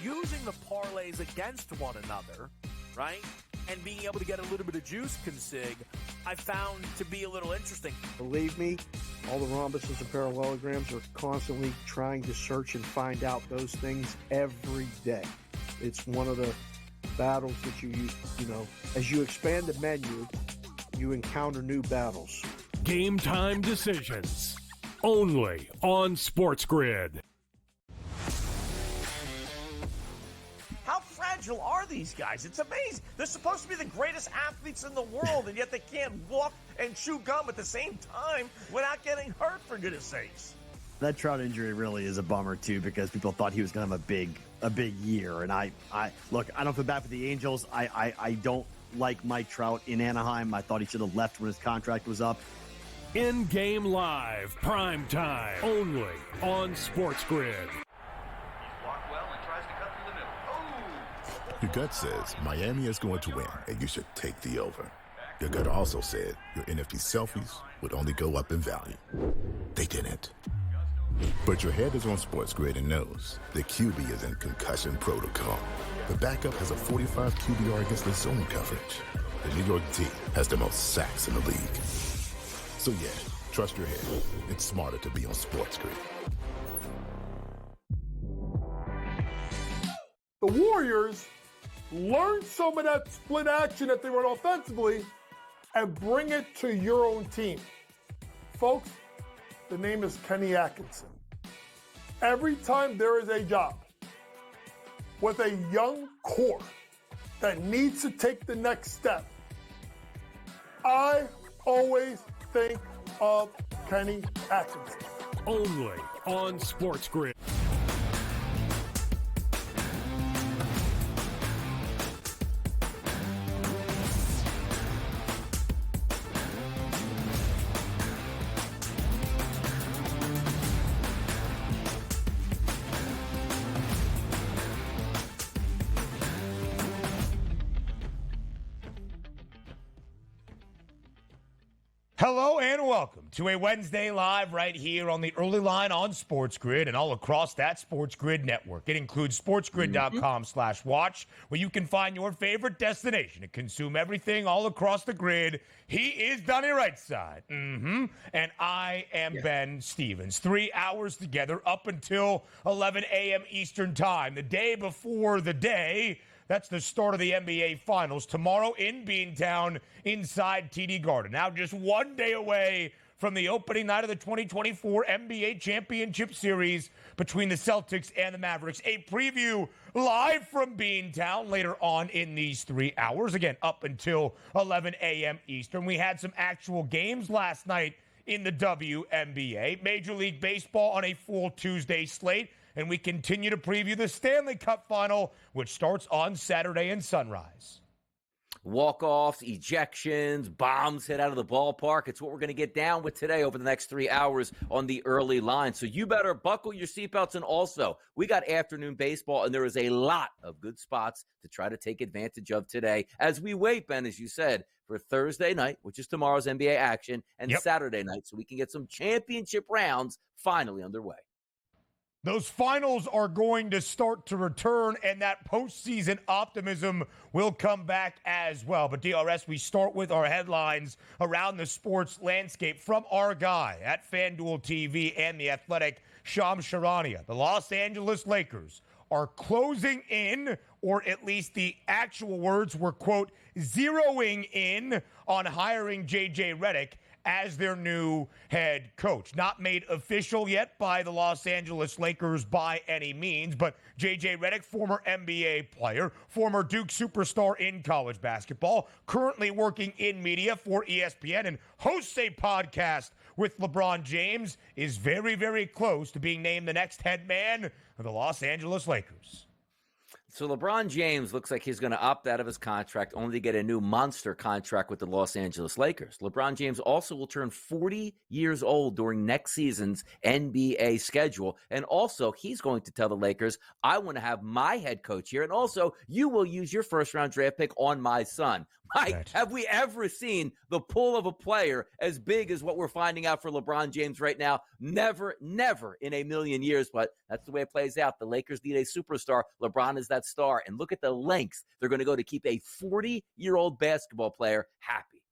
using the parlays against one another, right? And being able to get a little bit of juice consig, I found to be a little interesting. Believe me, all the rhombuses and parallelograms are constantly trying to search and find out those things every day. It's one of the battles that you know, as you expand the menu, you encounter new battles. Game time decisions, only on SportsGrid. How fragile are these guys? It's amazing. They're supposed to be the greatest athletes in the world, and yet they can't walk and chew gum at the same time without getting hurt, for goodness sakes. That Trout injury really is a bummer, too, because people thought he was going to have a big year. And I look, I don't feel bad for the Angels. I don't like Mike Trout in Anaheim. I thought he should have left when his contract was up. In-game live, prime time, only on SportsGrid. Your gut says Miami is going to win, and you should take the over. Your gut also said your NFT selfies would only go up in value. They didn't. But your head is on SportsGrid and knows the QB is in concussion protocol. The backup has a 45 QBR against the zone coverage. The New York D has the most sacks in the league. So yeah, trust your head. It's smarter to be on SportsGrid. The Warriors learn some of that split action that they run offensively and bring it to your own team. Folks, the name is Kenny Atkinson. Every time there is a job with a young core that needs to take the next step, I always think of Kenny Atkinson. Only on SportsGrid. Hello and welcome to a Wednesday Live right here on the early line on SportsGrid and all across that SportsGrid network. It includes sportsgrid.com/watch, where you can find your favorite destination to consume everything all across the grid. He is Donnie Rightside. And I am Ben Stevens. 3 hours together up until 11 a.m. Eastern time, the day before the day. That's the start of the NBA Finals tomorrow in Beantown inside TD Garden. Now just 1 day away from the opening night of the 2024 NBA Championship Series between the Celtics and the Mavericks. A preview live from Beantown later on in these 3 hours. Again, up until 11 a.m. Eastern. We had some actual games last night in the WNBA. Major League Baseball on a full Tuesday slate. And we continue to preview the Stanley Cup Final, which starts on Saturday in Sunrise. Walk-offs, ejections, bombs hit out of the ballpark. It's what we're going to get down with today over the next 3 hours on the early line. So you better buckle your seatbelts. And also, we got afternoon baseball, and there is a lot of good spots to try to take advantage of today as we wait, Ben, as you said, for Thursday night, which is tomorrow's NBA action, and Saturday night, so we can get some championship rounds finally underway. Those finals are going to start to return, and that postseason optimism will come back as well. But DRS, we start with our headlines around the sports landscape from our guy at FanDuel TV and The Athletic, Shams Charania. The Los Angeles Lakers are closing in, or at least the actual words were, quote, zeroing in on hiring J.J. Redick as their new head coach. Not made official yet by the Los Angeles Lakers by any means, but J.J. Redick, former NBA player, former Duke superstar in college basketball, currently working in media for ESPN and hosts a podcast with LeBron James, is very, very close to being named the next head man of the Los Angeles Lakers. So LeBron James looks like he's going to opt out of his contract only to get a new monster contract with the Los Angeles Lakers. LeBron James also will turn 40 years old during next season's NBA schedule. And also, he's going to tell the Lakers, I want to have my head coach here. And also, you will use your first-round draft pick on my son. Mike, Right. have we ever seen the pull of a player as big as what we're finding out for LeBron James right now? Never, never in a million years, but that's the way it plays out. The Lakers need a superstar. LeBron is that star. And look at the lengths they're going to go to keep a 40-year-old basketball player happy.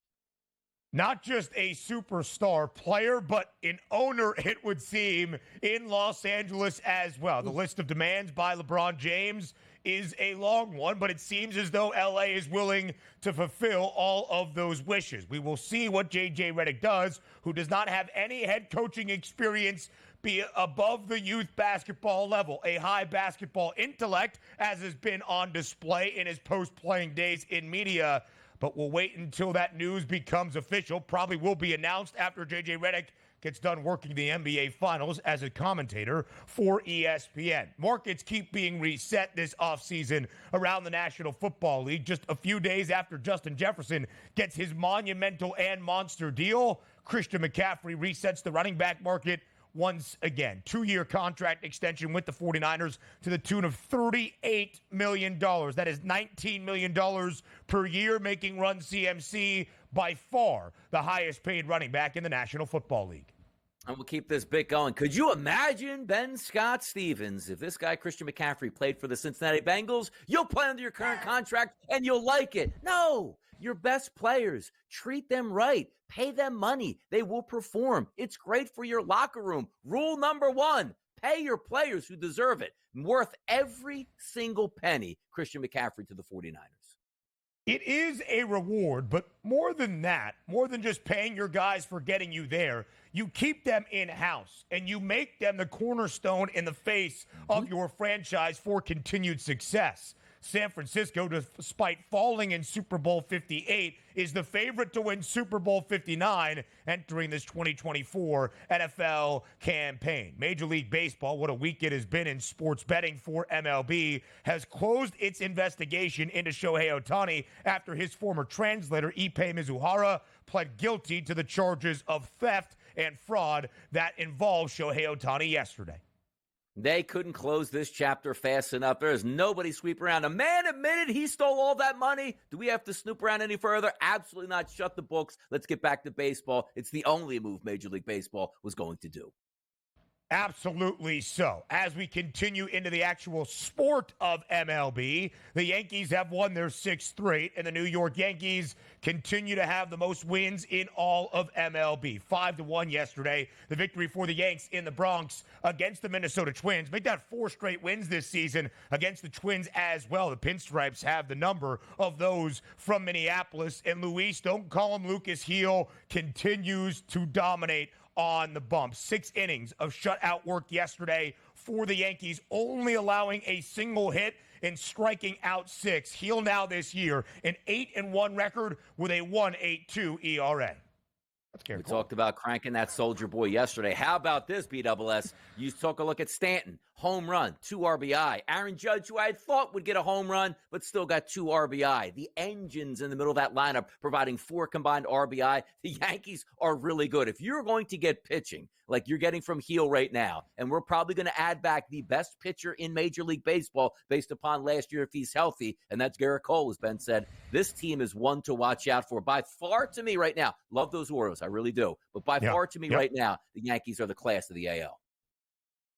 Not just a superstar player, but an owner, it would seem, in Los Angeles as well. The list of demands by LeBron James is a long one, but it seems as though LA is willing to fulfill all of those wishes. We will see what J.J. Redick does, who does not have any head coaching experience, be above the youth basketball level, a high basketball intellect, as has been on display in his post-playing days in media. But we'll wait until that news becomes official. Probably will be announced after J.J. Redick gets done working the NBA Finals as a commentator for ESPN. Markets keep being reset this offseason around the National Football League. Just a few days after Justin Jefferson gets his monumental and monster deal, Christian McCaffrey resets the running back market once again. 2-year contract extension with the 49ers to the tune of $38 million. That is $19 million per year, making Run CMC by far the highest paid running back in the National Football League. And we'll keep this bit going. Could you imagine Ben Scott Stevens? If this guy, Christian McCaffrey, played for the Cincinnati Bengals, you'll play under your current contract and you'll like it. No, your best players, treat them right. Pay them money. They will perform. It's great for your locker room. Rule number 1, pay your players who deserve it. Worth every single penny, Christian McCaffrey to the 49ers. It is a reward, but more than that, more than just paying your guys for getting you there, you keep them in-house and you make them the cornerstone in the face of your franchise for continued success. San Francisco, despite falling in Super Bowl 58, is the favorite to win Super Bowl 59 entering this 2024 NFL campaign. Major League Baseball, what a week it has been in sports betting for MLB, has closed its investigation into Shohei Ohtani after his former translator, Ippei Mizuhara, pled guilty to the charges of theft and fraud that involved Shohei Ohtani yesterday. They couldn't close this chapter fast enough. There is nobody sweep around. A man admitted he stole all that money. Do we have to snoop around any further? Absolutely not. Shut the books. Let's get back to baseball. It's the only move Major League Baseball was going to do. Absolutely so. As we continue into the actual sport of MLB, the Yankees have won their 6th straight, and the New York Yankees continue to have the most wins in all of MLB. 5-1 yesterday. The victory for the Yanks in the Bronx against the Minnesota Twins. Make that 4 straight wins this season against the Twins as well. The Pinstripes have the number of those from Minneapolis, and Luis, don't call him Lucas Heel, continues to dominate on the bump. 6 innings of shutout work yesterday for the Yankees, only allowing a single hit and striking out 6. Heel now this year, an 8-1 record with a 1.82 ERA. We talked about cranking that soldier boy yesterday. How about this, BSS? You took a look at Stanton. Home run, 2 RBI. Aaron Judge, who I thought would get a home run, but still got 2 RBI. The engines in the middle of that lineup providing 4 combined RBI. The Yankees are really good. If you're going to get pitching like you're getting from Heel right now, and we're probably going to add back the best pitcher in Major League Baseball based upon last year if he's healthy, and that's Garrett Cole, as Ben said, this team is one to watch out for. By far to me right now, love those Orioles, I really do, but by far to me right now, the Yankees are the class of the AL.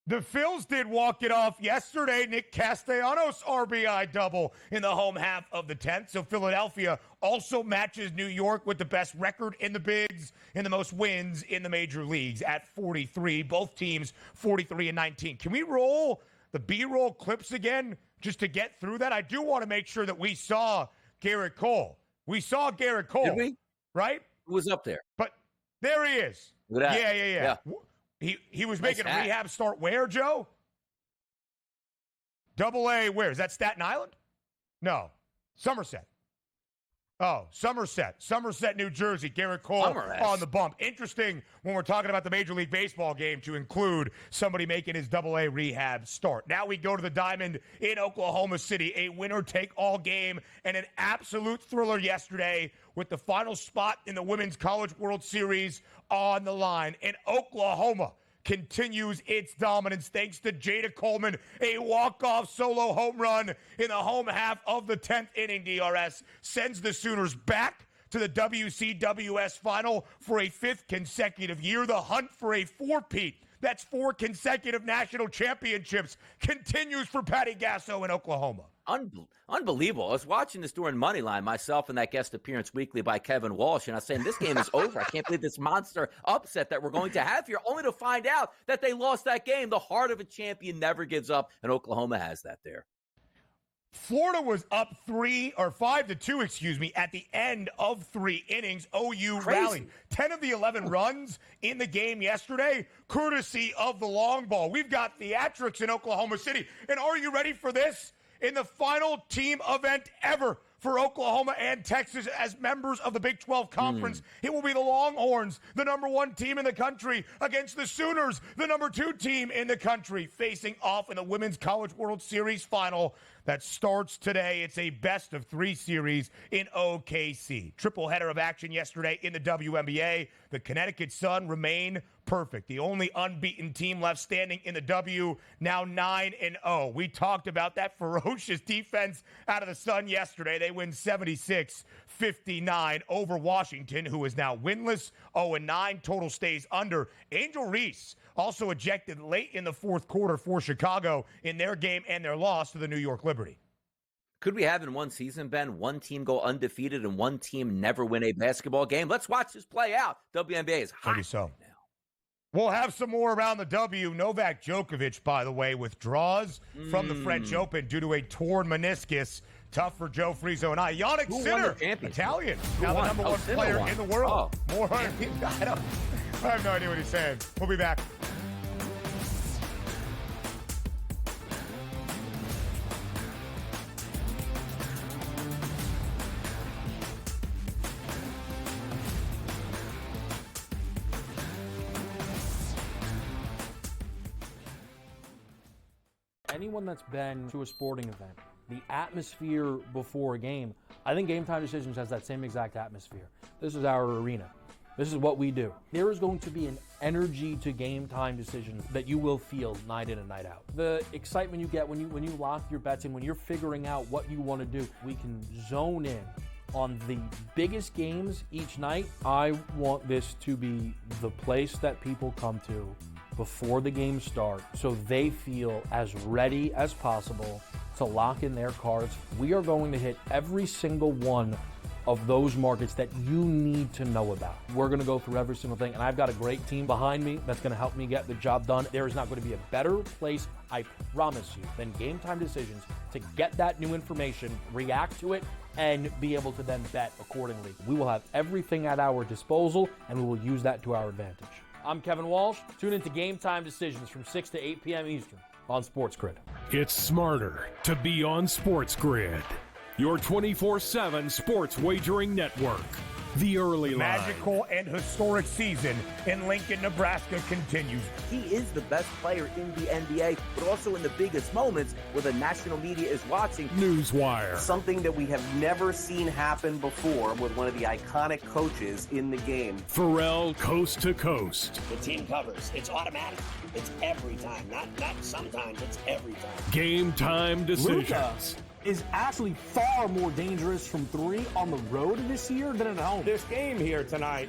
The Phils did walk it off yesterday. Nick Castellanos RBI double in the home half of the 10th. So Philadelphia also matches New York with the best record in the bigs and the most wins in the major leagues at 43. Both teams 43-19. Can we roll the B-roll clips again just to get through that? I do want to make sure that we saw Garrett Cole. We saw Garrett Cole. Did we? Right? Who was up there? But there he is. Look at that. Yeah. He was making a rehab start where, Joe? Double A where? Is that Staten Island? No. Somerset. Oh, Somerset, New Jersey. Garrett Cole on the bump. Interesting when we're talking about the Major League Baseball game to include somebody making his AA rehab start. Now we go to the Diamond in Oklahoma City, a winner-take-all game and an absolute thriller yesterday with the final spot in the Women's College World Series on the line. And Oklahoma continues its dominance thanks to Jada Coleman, a walk-off solo home run in the home half of the 10th inning. DRS sends the Sooners back to the WCWS final for a 5th consecutive year. The hunt for a four-peat, that's 4 consecutive national championships, continues for Patty Gasso in Oklahoma. Unbelievable. I was watching this during Moneyline, myself and that guest appearance weekly by Kevin Walsh, and I was saying, this game is over. I can't believe this monster upset that we're going to have here, only to find out that they lost that game. The heart of a champion never gives up, and Oklahoma has that there. Florida was up 5-2, at the end of 3 innings. OU rallied 10 of the 11 runs in the game yesterday, courtesy of the long ball. We've got theatrics in Oklahoma City, and are you ready for this? In the final team event ever for Oklahoma and Texas as members of the Big 12 Conference, it will be the Longhorns, the number 1 team in the country, against the Sooners, the number 2 team in the country, facing off in the Women's College World Series final that starts today. It's a best-of-3 series in OKC. Triple header of action yesterday in the WNBA. The Connecticut Sun remain perfect. The only unbeaten team left standing in the W, now 9-0. We talked about that ferocious defense out of the Sun yesterday. They win 76-59 over Washington, who is now winless, 0-9. Total stays under. Angel Reese also ejected late in the 4th quarter for Chicago in their game and their loss to the New York Liberty. Could we have in one season, Ben, one team go undefeated and one team never win a basketball game? Let's watch this play out. WNBA is hot Maybe so. right now. We'll have some more around the W. Novak Djokovic, by the way, withdraws from the French Open due to a torn meniscus. Tough for Joe Frizo and I. Yannick Sinner, Italian, now the number 1 player in the world. More I have no idea what he's saying. We'll be back. Anyone that's been to a sporting event, the atmosphere before a game, I think Game Time Decisions has that same exact atmosphere. This is our arena. This is what we do. There is going to be an energy to Game Time Decisions that you will feel night in and night out. The excitement you get when you lock your bets in, when you're figuring out what you want to do, we can zone in on the biggest games each night. I want this to be the place that people come to before the games start so they feel as ready as possible to lock in their cards. We are going to hit every single one of those markets that you need to know about. We're going to go through every single thing, and I've got a great team behind me that's going to help me get the job done. There is not going to be a better place, I promise you, than Game Time Decisions to get that new information, react to it, and be able to then bet accordingly. We will have everything at our disposal, and we will use that to our advantage. I'm Kevin Walsh. Tune into Game Time Decisions from 6 to 8 p.m. Eastern on SportsGrid. It's smarter to be on SportsGrid, your 24/7 sports wagering network. The early line. Magical and historic season in Lincoln, Nebraska continues. He is the best player in the NBA, but also in the biggest moments where the national media is watching. Newswire. Something that we have never seen happen before with one of the iconic coaches in the game. Pharrell, coast to coast. The team covers. It's automatic. It's every time. Not sometimes. It's every time. Game Time Decisions. Luka is actually far more dangerous from 3 on the road this year than at home. This game here tonight,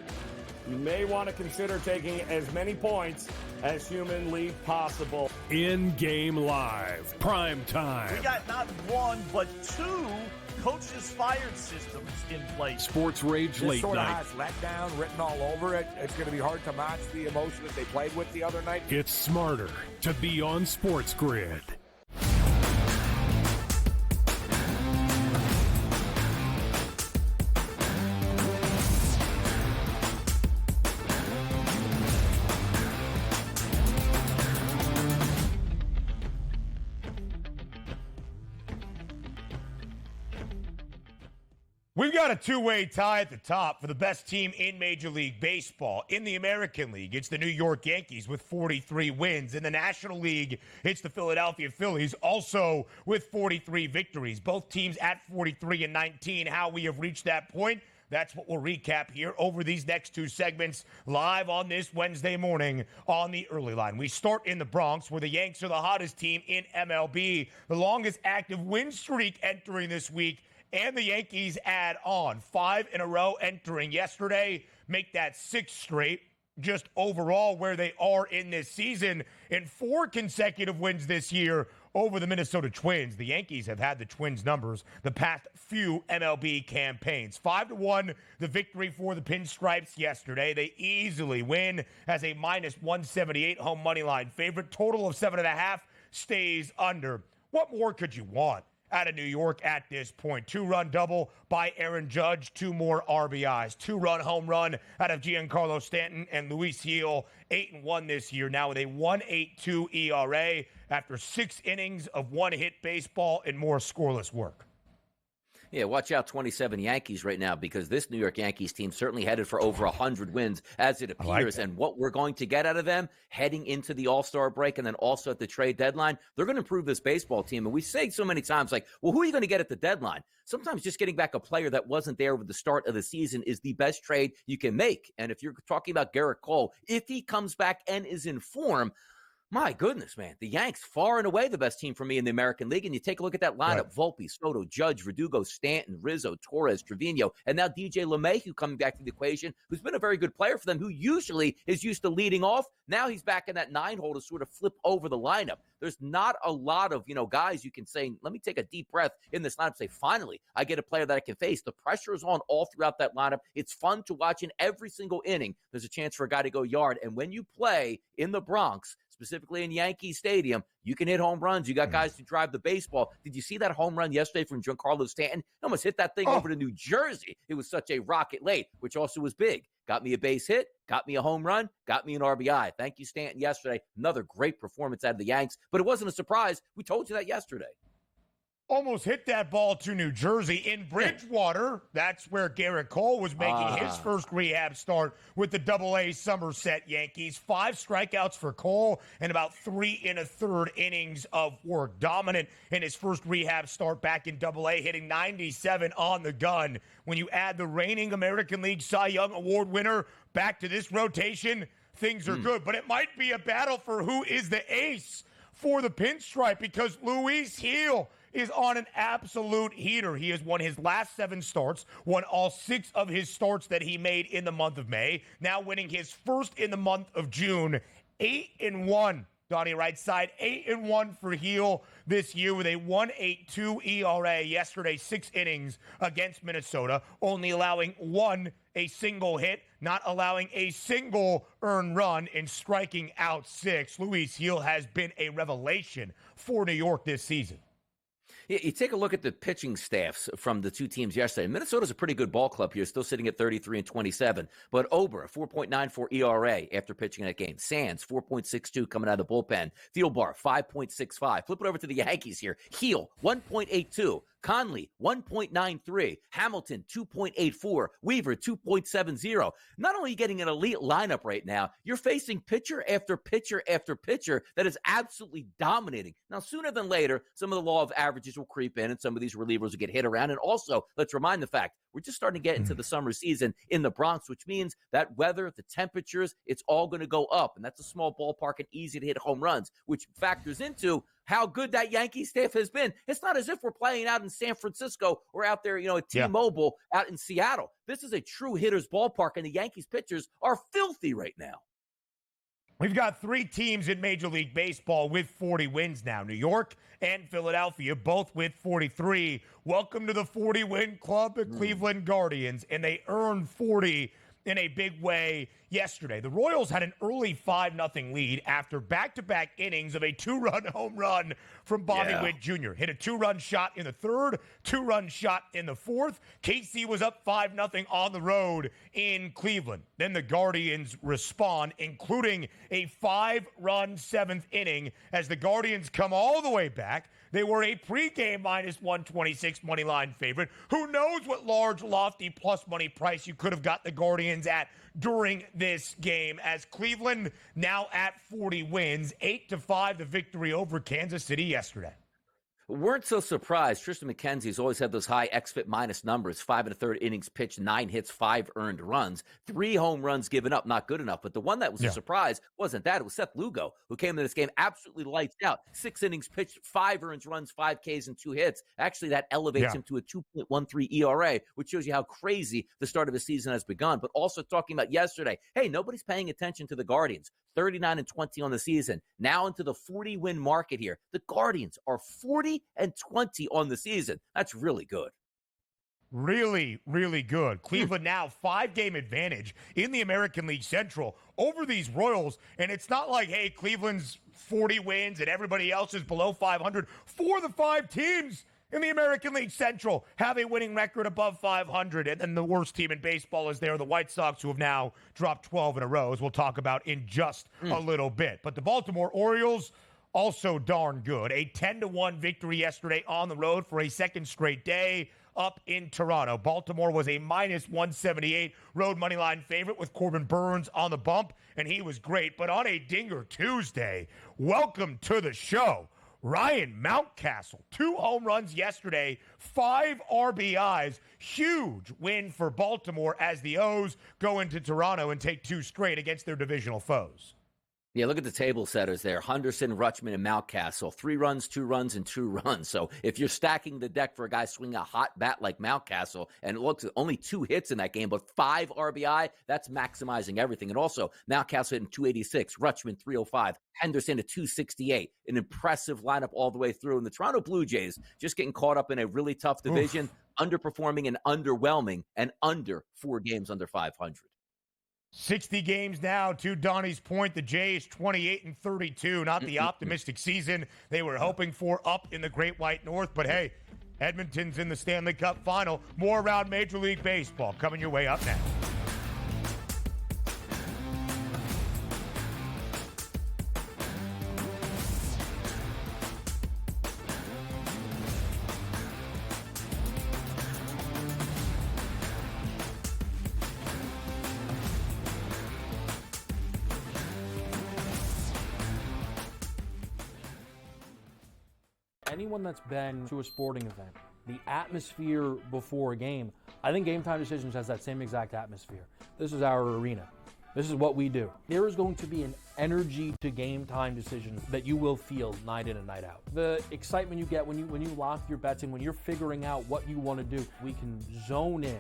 you may want to consider taking as many points as humanly possible. In-game live, prime time. We got not 1, but 2 coaches fired systems in place. Sports Rage this Late sort of Night. has letdown written all over it. It's going to be hard to match the emotion that they played with the other night. It's smarter to be on SportsGrid. We've got a two-way tie at the top for the best team in Major League Baseball. In the American League, it's the New York Yankees with 43 wins. In the National League, it's the Philadelphia Phillies, also with 43 victories. Both teams at 43 and 19. How we have reached that point, that's what we'll recap here over these next two segments, live on this Wednesday morning on the Early Line. We start in the Bronx, where the Yanks are the hottest team in MLB, the longest active win streak entering this week. And the Yankees add on 5 in a row entering yesterday, make that 6 straight. Just overall where they are in this season, in 4 consecutive wins this year over the Minnesota Twins. The Yankees have had the Twins numbers the past few MLB campaigns. 5-1, the victory for the Pinstripes yesterday. They easily win as a -178 home money line favorite. Total of 7.5 stays under. What more could you want out of New York at this point? 2-run double by Aaron Judge, 2 more RBIs, 2-run home run out of Giancarlo Stanton and Luis Gil, 8-1 this year, now with a 1.82 ERA after 6 innings of one-hit baseball and more scoreless work. Yeah, watch out 27 Yankees right now, because this New York Yankees team certainly headed for over 100 wins as it appears. And what we're going to get out of them heading into the All-Star break and then also at the trade deadline, they're going to improve this baseball team. And we say so many times, like, well, who are you going to get at the deadline? Sometimes just getting back a player that wasn't there with the start of the season is the best trade you can make. And if you're talking about Garrett Cole, if he comes back and is in form, my goodness, man, the Yanks far and away the best team for me in the American League. And you take a look at that lineup, right. Volpe, Soto, Judge, Verdugo, Stanton, Rizzo, Torres, Trevino, and now DJ LeMahieu coming back to the equation, who's been a very good player for them, who usually is used to leading off. Now he's back in that 9-hole to sort of flip over the lineup. There's not a lot of, guys you can say, let me take a deep breath in this lineup and say, finally, I get a player that I can face. The pressure is on all throughout that lineup. It's fun to watch in every single inning. There's a chance for a guy to go yard. And when you play in the Bronx, specifically in Yankee Stadium, you can hit home runs. You got guys to drive the baseball. Did you see that home run yesterday from Giancarlo Stanton? He almost hit that thing over to New Jersey. It was such a rocket late, which also was big. Got me a base hit, got me a home run, got me an RBI. Thank you, Stanton, yesterday. Another great performance out of the Yanks, but it wasn't a surprise. We told you that yesterday. Almost hit that ball to New Jersey. In Bridgewater, that's where Garrett Cole was making his first rehab start with the Double-A Somerset Yankees. 5 strikeouts for Cole and about 3 1/3 innings of work. Dominant in his first rehab start back in Double-A, hitting 97 on the gun. When you add the reigning American League Cy Young Award winner back to this rotation, things are good. But it might be a battle for who is the ace for the Pinstripe, because Luis Gil is on an absolute heater. He has won his last 7 starts, won all 6 of his starts that he made in the month of May, now winning his first in the month of June. 8-1, Donnie right side, 8-1 for Gil this year with a 1.82 ERA. Yesterday, 6 innings against Minnesota, only allowing a single hit, not allowing a single earned run, and striking out 6. Luis Gil has been a revelation for New York this season. You take a look at the pitching staffs from the two teams yesterday. Minnesota's a pretty good ball club here, still sitting at 33-27. But Ober, 4.94 ERA after pitching that game. Sands, 4.62 coming out of the bullpen. Thielbar, 5.65. Flip it over to the Yankees here. Gil, 1.82. Conley, 1.93. Hamilton, 2.84. Weaver, 2.70. Not only are you getting an elite lineup right now, you're facing pitcher after pitcher after pitcher that is absolutely dominating. Now, sooner than later, some of the law of averages will creep in and some of these relievers will get hit around. And also, let's remind the fact, we're just starting to get into the summer season in the Bronx, which means that weather, the temperatures, it's all going to go up. And that's a small ballpark and easy to hit home runs, which factors into how good that Yankee staff has been. It's not as if we're playing out in San Francisco or out there, at T-Mobile out in Seattle. This is a true hitter's ballpark, and the Yankees pitchers are filthy right now. We've got 3 teams in Major League Baseball with 40 wins now. New York and Philadelphia, both with 43. Welcome to the 40-win club, the Cleveland Guardians, and they earned 40 in a big way yesterday. The Royals had an early 5-0 lead after back-to-back innings of a 2-run home run from Bobby Witt Jr. Hit a 2-run shot in the third, 2-run shot in the fourth. KC was up 5-0 on the road in Cleveland. Then the Guardians respond, including a 5-run seventh inning as the Guardians come all the way back. They were a pregame minus 126 money line favorite. Who knows what large, lofty plus money price you could have got the Guardians at during this game, as Cleveland now at 40 wins, 8-5 the victory over Kansas City yesterday. Weren't so surprised. Tristan McKenzie's always had those high xFIP minus numbers. 5 1/3 innings pitched, 9 hits, 5 earned runs, 3 home runs given up. Not good enough. But the one that was a surprise wasn't that. It was Seth Lugo, who came into this game absolutely lights out. 6 innings pitched, 5 earned runs, 5 Ks, and 2 hits. Actually, that elevates him to a 2.13 ERA, which shows you how crazy the start of the season has begun. But also talking about yesterday, hey, nobody's paying attention to the Guardians. 39-20 on the season. Now into the 40-win market here. The Guardians are 40-20 on the season. That's really good. Really, really good. Cleveland now 5-game advantage in the American League Central over these Royals. And it's not like, hey, Cleveland's 40 wins and everybody else is below 500. 4 of the 5 teams in the American League Central have a winning record above 500. And then the worst team in baseball is there, the White Sox, who have now dropped 12 in a row, as we'll talk about in just a little bit. But the Baltimore Orioles, also darn good. A 10-1 victory yesterday on the road for a second straight day up in Toronto. Baltimore was a minus 178 road money line favorite with Corbin Burns on the bump, and he was great. But on a Dinger Tuesday, welcome to the show, Ryan Mountcastle. 2 home runs yesterday, 5 RBIs. Huge win for Baltimore as the O's go into Toronto and take 2 straight against their divisional foes. Yeah, look at the table setters there. Henderson, Rutschman, and Mountcastle. 3 runs, 2 runs, and 2 runs. So if you're stacking the deck for a guy swinging a hot bat like Mountcastle, and it looks only 2 hits in that game, but 5 RBI, that's maximizing everything. And also, Mountcastle hitting 286, Rutschman 305, Henderson at 268. An impressive lineup all the way through. And the Toronto Blue Jays just getting caught up in a really tough division, underperforming and underwhelming, and under 4 games under 500. 60 games now, to Donnie's point. The Jays 28-32. Not the optimistic season they were hoping for up in the Great White North. But hey, Edmonton's in the Stanley Cup final. More around Major League Baseball coming your way up now. Anyone that's been to a sporting event, the atmosphere before a game, I think Game Time Decisions has that same exact atmosphere. This is our arena. This is what we do. There is going to be an energy to Game Time Decisions that you will feel night in and night out. The excitement you get when you lock your bets in, when you're figuring out what you want to do, we can zone in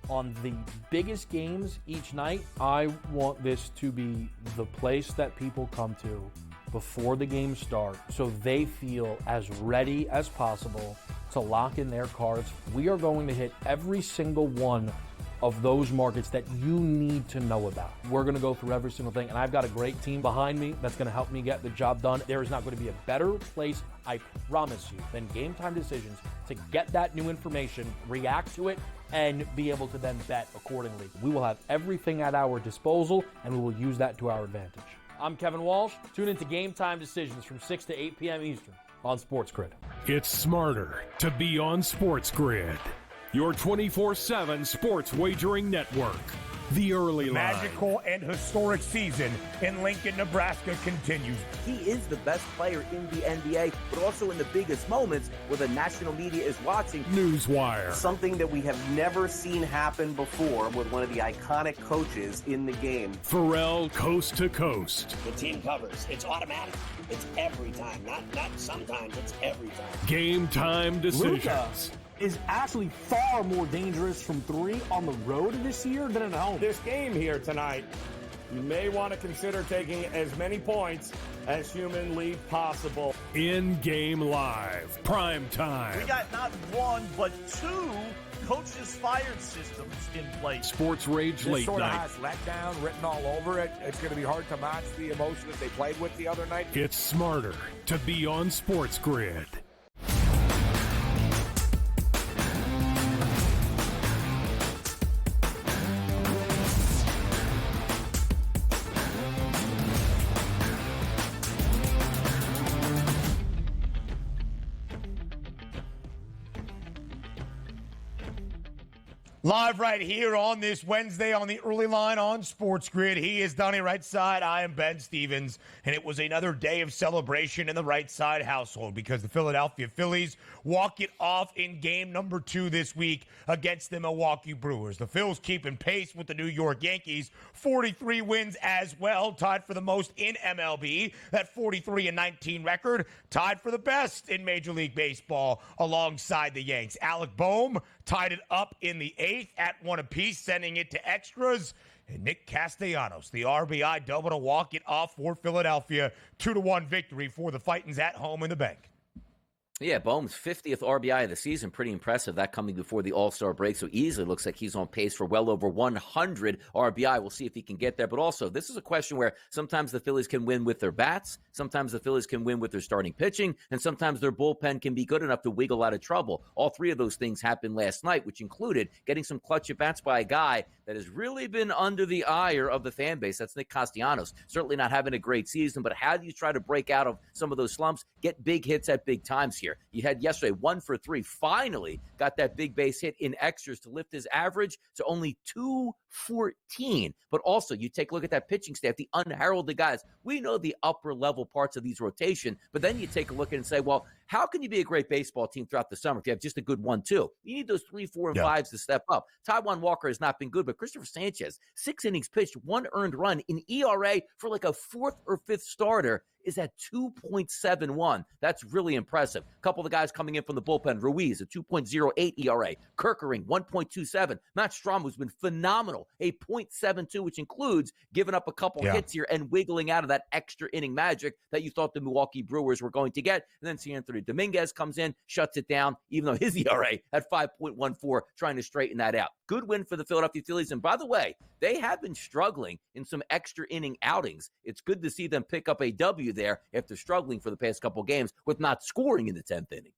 on the biggest games each night. I want this to be the place that people come to before the game starts so they feel as ready as possible to lock in their cards. We are going to hit every single one of those markets that you need to know about. We're going to go through every single thing, and I've got a great team behind me that's going to help me get the job done. There is not going to be a better place, I promise you, than Game Time Decisions to get that new information, react to it, and be able to then bet accordingly. We will have everything at our disposal, and we will use that to our advantage. I'm Kevin Walsh. Tune into Game Time Decisions from 6 to 8 p.m. Eastern on SportsGrid. It's smarter to be on SportsGrid, your 24/7 sports wagering network. The early line. Magical and historic season in Lincoln, Nebraska continues. He is the best player in the NBA, but also in the biggest moments where the national media is watching. Newswire. Something that we have never seen happen before with one of the iconic coaches in the game. Pharrell, coast to coast. The team covers. It's automatic. It's every time. Not sometimes. It's every time. Game Time Decisions. Luka is actually far more dangerous from 3 on the road this year than at home. This game here tonight You may want to consider taking as many points as humanly possible. In-game live, prime time. We got not one, but two coaches fired systems in place. Sports Rage This Late sort of Night. has letdown written all over it. It's going to be hard to match the emotion that they played with the other night. It's smarter to be on Sports Grid. Live right here on this Wednesday on the early line on Sports Grid. He is Donnie right side. I am Ben Stevens. And it was another day of celebration in the right side household because the Philadelphia Phillies walk it off in game number 2 this week against the Milwaukee Brewers. The Phils keeping pace with the New York Yankees. 43 wins as well, tied for the most in MLB. That 43-19 record, tied for the best in Major League Baseball alongside the Yanks. Alec Boehm tied it up in the 8th at 1 apiece, sending it to extras. And Nick Castellanos, the RBI double to walk it off for Philadelphia. 2-1 victory for the Fightins at home in the bank. Yeah, Boehm's 50th RBI of the season. Pretty impressive. That coming before the All-Star break. So easily looks like he's on pace for well over 100 RBI. We'll see if he can get there. But also, this is a question where sometimes the Phillies can win with their bats. Sometimes the Phillies can win with their starting pitching. And sometimes their bullpen can be good enough to wiggle out of trouble. All three of those things happened last night, which included getting some clutch at-bats by a guy that has really been under the ire of the fan base. That's Nick Castellanos. Certainly not having a great season, but how do you try to break out of some of those slumps? Get big hits at big times here. You had yesterday 1 for 3, finally got that big base hit in extras to lift his average to only 214. But also, you take a look at that pitching staff, the unheralded guys. We know the upper level parts of these rotation, but then you take a look at it and say, well, how can you be a great baseball team throughout the summer if you have just a good 1-2? You need those 3, 4, and 5s to step up. Taijuan Walker has not been good, but Christopher Sanchez, 6 innings pitched, 1 earned run, in ERA for like a 4th or 5th starter is at 2.71. That's really impressive. A couple of the guys coming in from the bullpen, Ruiz, a 2.08 ERA. Kerkering, 1.27. Matt Strom, who's been phenomenal, a 0.72, which includes giving up a couple hits here and wiggling out of that extra inning magic that you thought the Milwaukee Brewers were going to get. And then C. Anthony Dominguez comes in, shuts it down, even though his ERA at 5.14, trying to straighten that out. Good win for the Philadelphia Phillies. And by the way, they have been struggling in some extra inning outings. It's good to see them pick up a W there after struggling for the past couple games with not scoring in the 10th inning.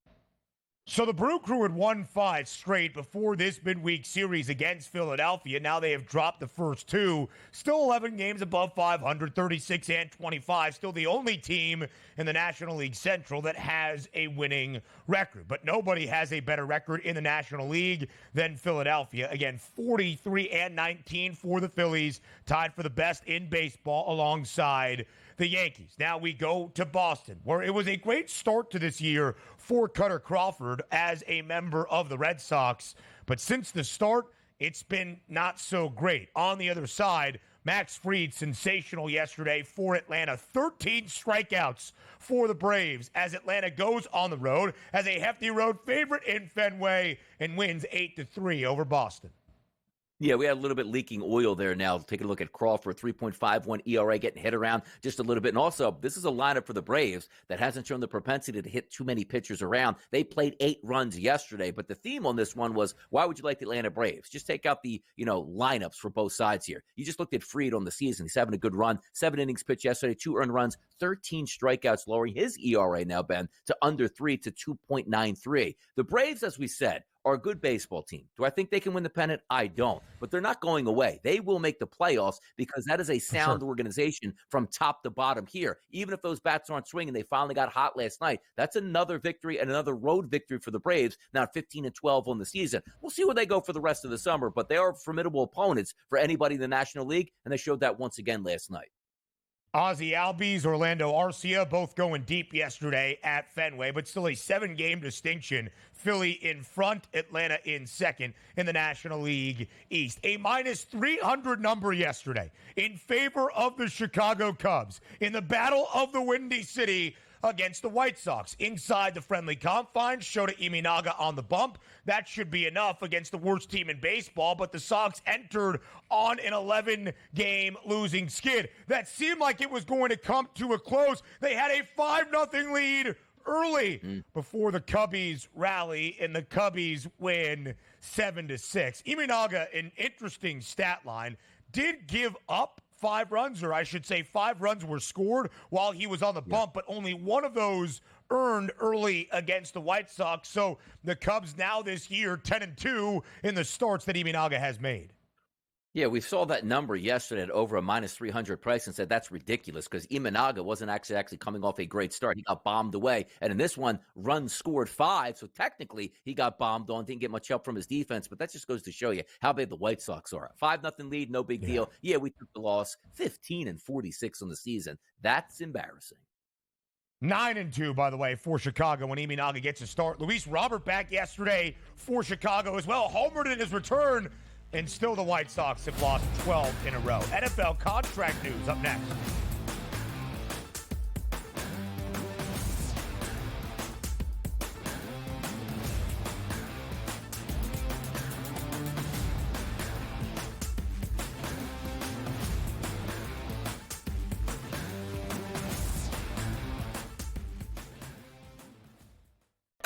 So the Brew Crew had won 5 straight before this midweek series against Philadelphia. Now they have dropped the first 2. Still 11 games above 500, 36 and 25. Still the only team in the National League Central that has a winning record. But nobody has a better record in the National League than Philadelphia. Again, 43 and 19 for the Phillies, tied for the best in baseball alongside the Yankees. Now we go to Boston, where it was a great start to this year for Cutter Crawford as a member of the Red Sox. But since the start, it's been not so great. On the other side, Max Fried, sensational yesterday for Atlanta. 13 strikeouts for the Braves as Atlanta goes on the road as a hefty road favorite in Fenway and wins 8-3 over Boston. Yeah, we had a little bit leaking oil there now. Taking a look at Crawford, 3.51 ERA, getting hit around just a little bit. And also, this is a lineup for the Braves that hasn't shown the propensity to hit too many pitchers around. They played 8 runs yesterday, but the theme on this one was, why would you like the Atlanta Braves? Just take out the, lineups for both sides here. You just looked at Fried on the season. He's having a good run. 7 innings pitched yesterday, 2 earned runs, 13 strikeouts, lowering his ERA now, Ben, to under 3 to 2.93. The Braves, as we said, are a good baseball team. Do I think they can win the pennant? I don't. But they're not going away. They will make the playoffs because that is a sound organization from top to bottom here. Even if those bats aren't swinging, they finally got hot last night. That's another victory and another road victory for the Braves, now 15-12 on the season. We'll see where they go for the rest of the summer, but they are formidable opponents for anybody in the National League, and they showed that once again last night. Ozzie Albies, Orlando Arcia, both going deep yesterday at Fenway, but still a 7-game distinction. Philly in front, Atlanta in second in the National League East. A minus 300 number yesterday in favor of the Chicago Cubs in the Battle of the Windy City against the White Sox. Inside the friendly confines, Shota Imanaga on the bump. That should be enough against the worst team in baseball, but the Sox entered on an 11-game losing skid. That seemed like it was going to come to a close. They had a 5-0 lead early before the Cubbies rally, and the Cubbies win 7-6. Imanaga, an interesting stat line, did give up 5 runs, or I should say 5 runs were scored while he was on the bump, but only one of those earned early against the White Sox. So the Cubs now this year 10-2 in the starts that Imanaga has made. Yeah, we saw that number yesterday at over a -300 price and said that's ridiculous because Imanaga wasn't actually coming off a great start. He got bombed away. And in this one, runs scored 5. So technically, he got bombed on, didn't get much help from his defense. But that just goes to show you how big the White Sox are. 5-0 lead, no big deal. Yeah, we took the loss. 15-46 on the season. That's embarrassing. 9-2, by the way, for Chicago when Imanaga gets a start. Luis Robert back yesterday for Chicago as well. Homered in his return. And still the White Sox have lost 12 in a row. NFL contract news up next.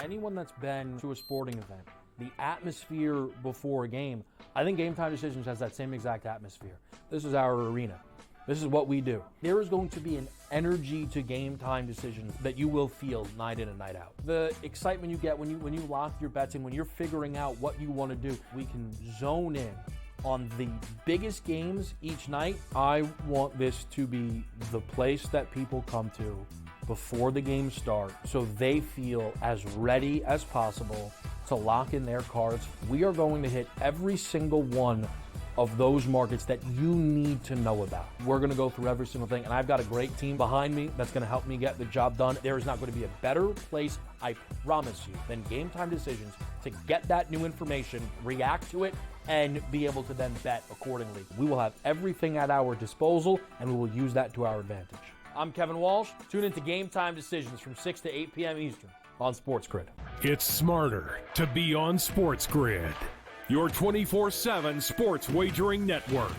Anyone that's been to a sporting event, the atmosphere before a game, I think Game Time Decisions has that same exact atmosphere. This is our arena. This is what we do. There is going to be an energy to Game Time Decisions that you will feel night in and night out. The excitement you get when you lock your bets in, when you're figuring out what you want to do, we can zone in on the biggest games each night. I want this to be the place that people come to before the games start so they feel as ready as possible to lock in their cards. We are going to hit every single one of those markets that you need to know about. We're going to go through every single thing, and I've got a great team behind me that's going to help me get the job done. There is not going to be a better place, I promise you, than Game Time Decisions to get that new information, react to it, and be able to then bet accordingly. We will have everything at our disposal, and we will use that to our advantage. I'm Kevin Walsh. Tune into Game Time Decisions from 6 to 8 p.m. Eastern on SportsGrid. It's smarter to be on SportsGrid, your 24/7 sports wagering network.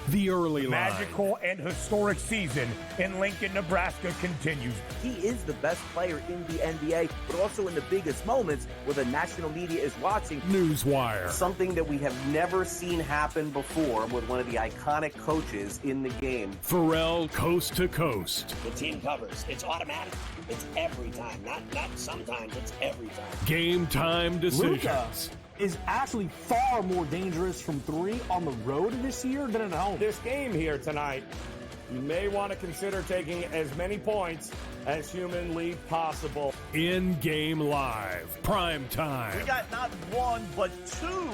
The early line. Magical and historic season in Lincoln, Nebraska continues. He is the best player in the NBA, but also in the biggest moments where the national media is watching. Newswire. Something that we have never seen happen before with one of the iconic coaches in the game. Pharrell coast to coast. The team covers. It's automatic. It's every time. Not sometimes. It's every time. Game Time Decisions. Luka is actually far more dangerous from 3 on the road this year than at home. This game here tonight, you may want to consider taking as many points as humanly possible. In-game live, prime time. We got not 1, but 2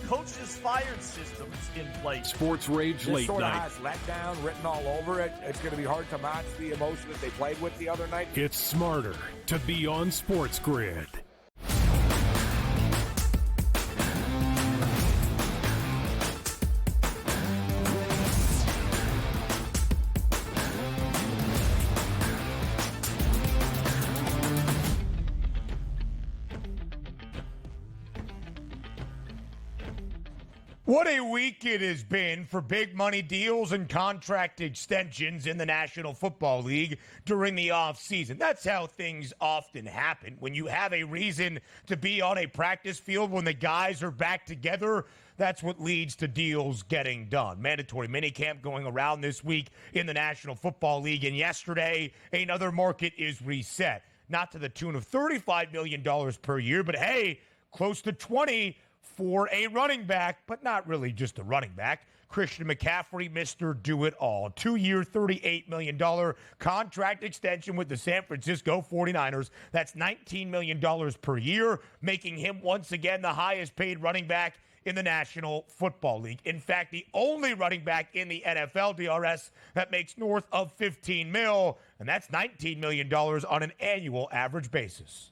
coaches fired systems in place. Sports Rage This Late sort of Night. has letdown written all over it. It's going to be hard to match the emotion that they played with the other night. It's smarter to be on SportsGrid. What a week it has been for big money deals and contract extensions in the National Football League during the offseason. That's how things often happen. When you have a reason to be on a practice field when the guys are back together, that's what leads to deals getting done. Mandatory minicamp going around this week in the National Football League. And yesterday, another market is reset. Not to the tune of $35 million per year, but hey, close to 20 for a running back, but not really just a running back. Christian McCaffrey, Mr. Do-It-All. 2-year, $38 million contract extension with the San Francisco 49ers. That's $19 million per year, making him once again the highest paid running back in the National Football League. In fact, the only running back in the NFL, DRS, that makes north of $15 million, and that's $19 million on an annual average basis.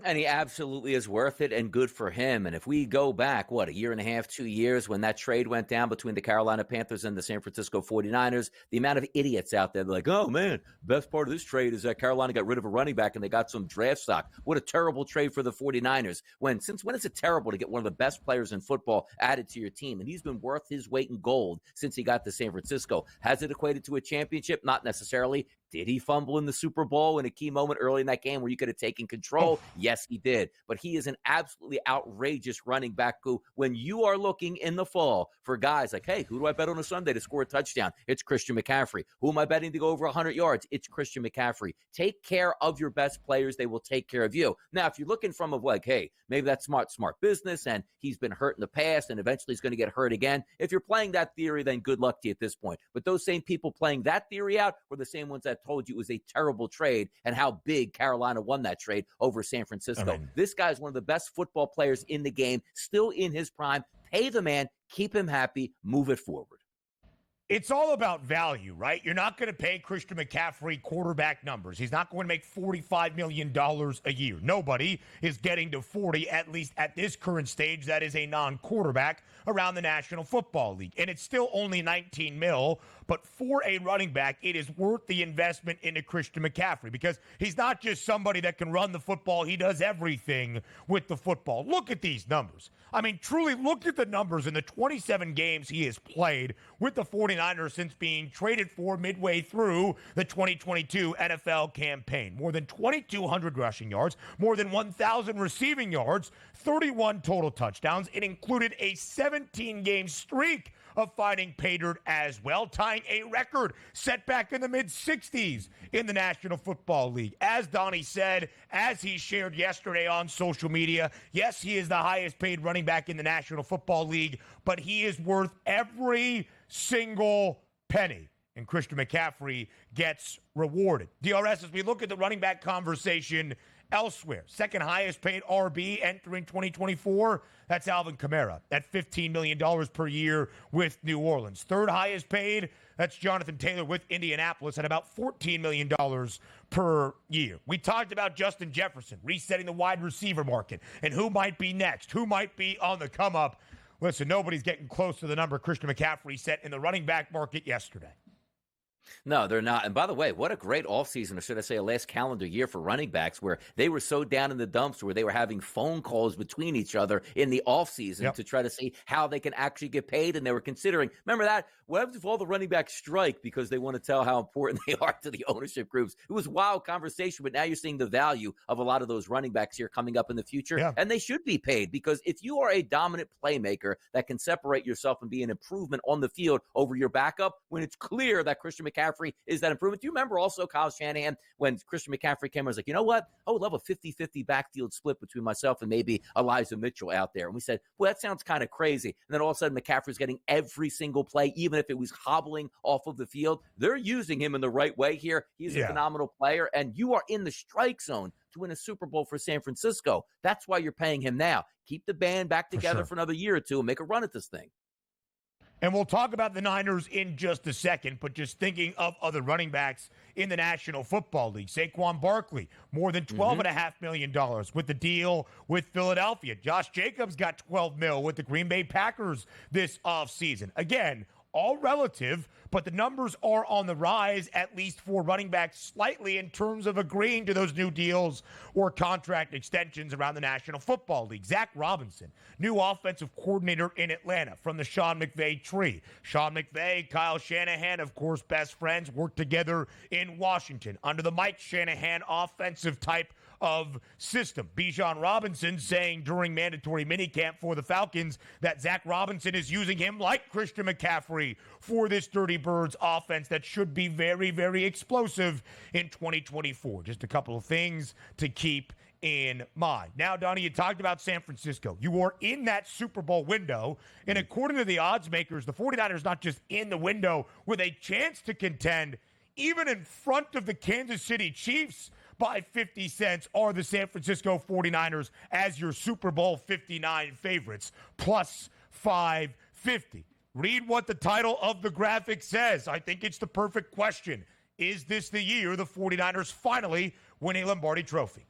And he absolutely is worth it, and good for him. And if we go back, a year and a half, 2 years, when that trade went down between the Carolina Panthers and the San Francisco 49ers, the amount of idiots out there, they're like, oh, man, best part of this trade is that Carolina got rid of a running back and they got some draft stock. What a terrible trade for the 49ers. Since when is it terrible to get one of the best players in football added to your team? And he's been worth his weight in gold since he got to San Francisco. Has it equated to a championship? Not necessarily. Did he fumble in the Super Bowl in a key moment early in that game where you could have taken control? Yes, he did. But he is an absolutely outrageous running back who, when you are looking in the fall for guys like, hey, who do I bet on a Sunday to score a touchdown? It's Christian McCaffrey. Who am I betting to go over 100 yards? It's Christian McCaffrey. Take care of your best players. They will take care of you. Now, if you're looking from hey, maybe that's smart business and he's been hurt in the past and eventually he's going to get hurt again. If you're playing that theory, then good luck to you at this point. But those same people playing that theory out were the same ones that told you it was a terrible trade and how big Carolina won that trade over San Francisco. This guy's one of the best football players in the game, still in his prime. Pay the man, keep him happy, move it forward. It's all about value, right? You're not going to pay Christian McCaffrey quarterback numbers. He's not going to make $45 million a year. Nobody is getting to 40, at least at this current stage, that is a non-quarterback around the National Football League. And it's still only $19 million, but for a running back, it is worth the investment into Christian McCaffrey because he's not just somebody that can run the football. He does everything with the football. Look at these numbers. I mean, truly look at the numbers in the 27 games he has played with the 49ers since being traded for midway through the 2022 NFL campaign. More than 2,200 rushing yards, more than 1,000 receiving yards, 31 total touchdowns. It included a 17-game streak of finding pay dirt as well, tying a record set back in the mid-60s in the National Football League. As Donnie said, as he shared yesterday on social media, yes, he is the highest paid running back in the National Football League, but he is worth every single penny. And Christian McCaffrey gets rewarded. DRS, as we look at the running back conversation elsewhere, second highest paid RB entering 2024, that's Alvin Kamara at $15 million per year with New Orleans. Third highest paid, that's Jonathan Taylor with Indianapolis at about $14 million per year. We talked about Justin Jefferson resetting the wide receiver market and who might be next, who might be on the come up. Listen, nobody's getting close to the number Christian McCaffrey set in the running back market yesterday. No, they're not. And by the way, what a great offseason, or should I say a last calendar year for running backs, where they were so down in the dumps where they were having phone calls between each other in the offseason to try to see how they can actually get paid. And they were considering, remember that? What happens if all the running backs strike because they want to tell how important they are to the ownership groups? It was wild conversation, but now you're seeing the value of a lot of those running backs here coming up in the future. And they should be paid because if you are a dominant playmaker that can separate yourself and be an improvement on the field over your backup, when it's clear that Christian McCaffrey is that improvement. Do you remember also Kyle Shanahan when Christian McCaffrey came? I was like, you know what? I would love a 50-50 backfield split between myself and maybe Elijah Mitchell out there. And we said, well, that sounds kind of crazy. And then all of a sudden McCaffrey's getting every single play, even if it was hobbling off of the field. They're using him in the right way here. He's a phenomenal player, and you are in the strike zone to win a Super Bowl for San Francisco. That's why you're paying him now. Keep the band back together for another year or two and make a run at this thing. And we'll talk about the Niners in just a second, but just thinking of other running backs in the National Football League. Saquon Barkley, more than $12.5 million with the deal with Philadelphia. Josh Jacobs got $12 million with the Green Bay Packers this offseason. Again, all relative, but the numbers are on the rise, at least for running backs, slightly in terms of agreeing to those new deals or contract extensions around the National Football League. Zach Robinson, new offensive coordinator in Atlanta from the Sean McVay tree. Sean McVay, Kyle Shanahan, of course, best friends, worked together in Washington under the Mike Shanahan offensive type of system. Bijan Robinson saying during mandatory minicamp for the Falcons that Zach Robinson is using him like Christian McCaffrey for this Dirty Birds offense that should be very, very explosive in 2024. Just a couple of things to keep in mind. Now, Donnie, you talked about San Francisco. You are in that Super Bowl window, and according to the odds makers, the 49ers not just in the window with a chance to contend, even in front of the Kansas City Chiefs by 50 cents are the San Francisco 49ers as your Super Bowl 59 favorites, plus 550. Read what the title of the graphic says. I think it's the perfect question. Is this the year the 49ers finally win a Lombardi trophy?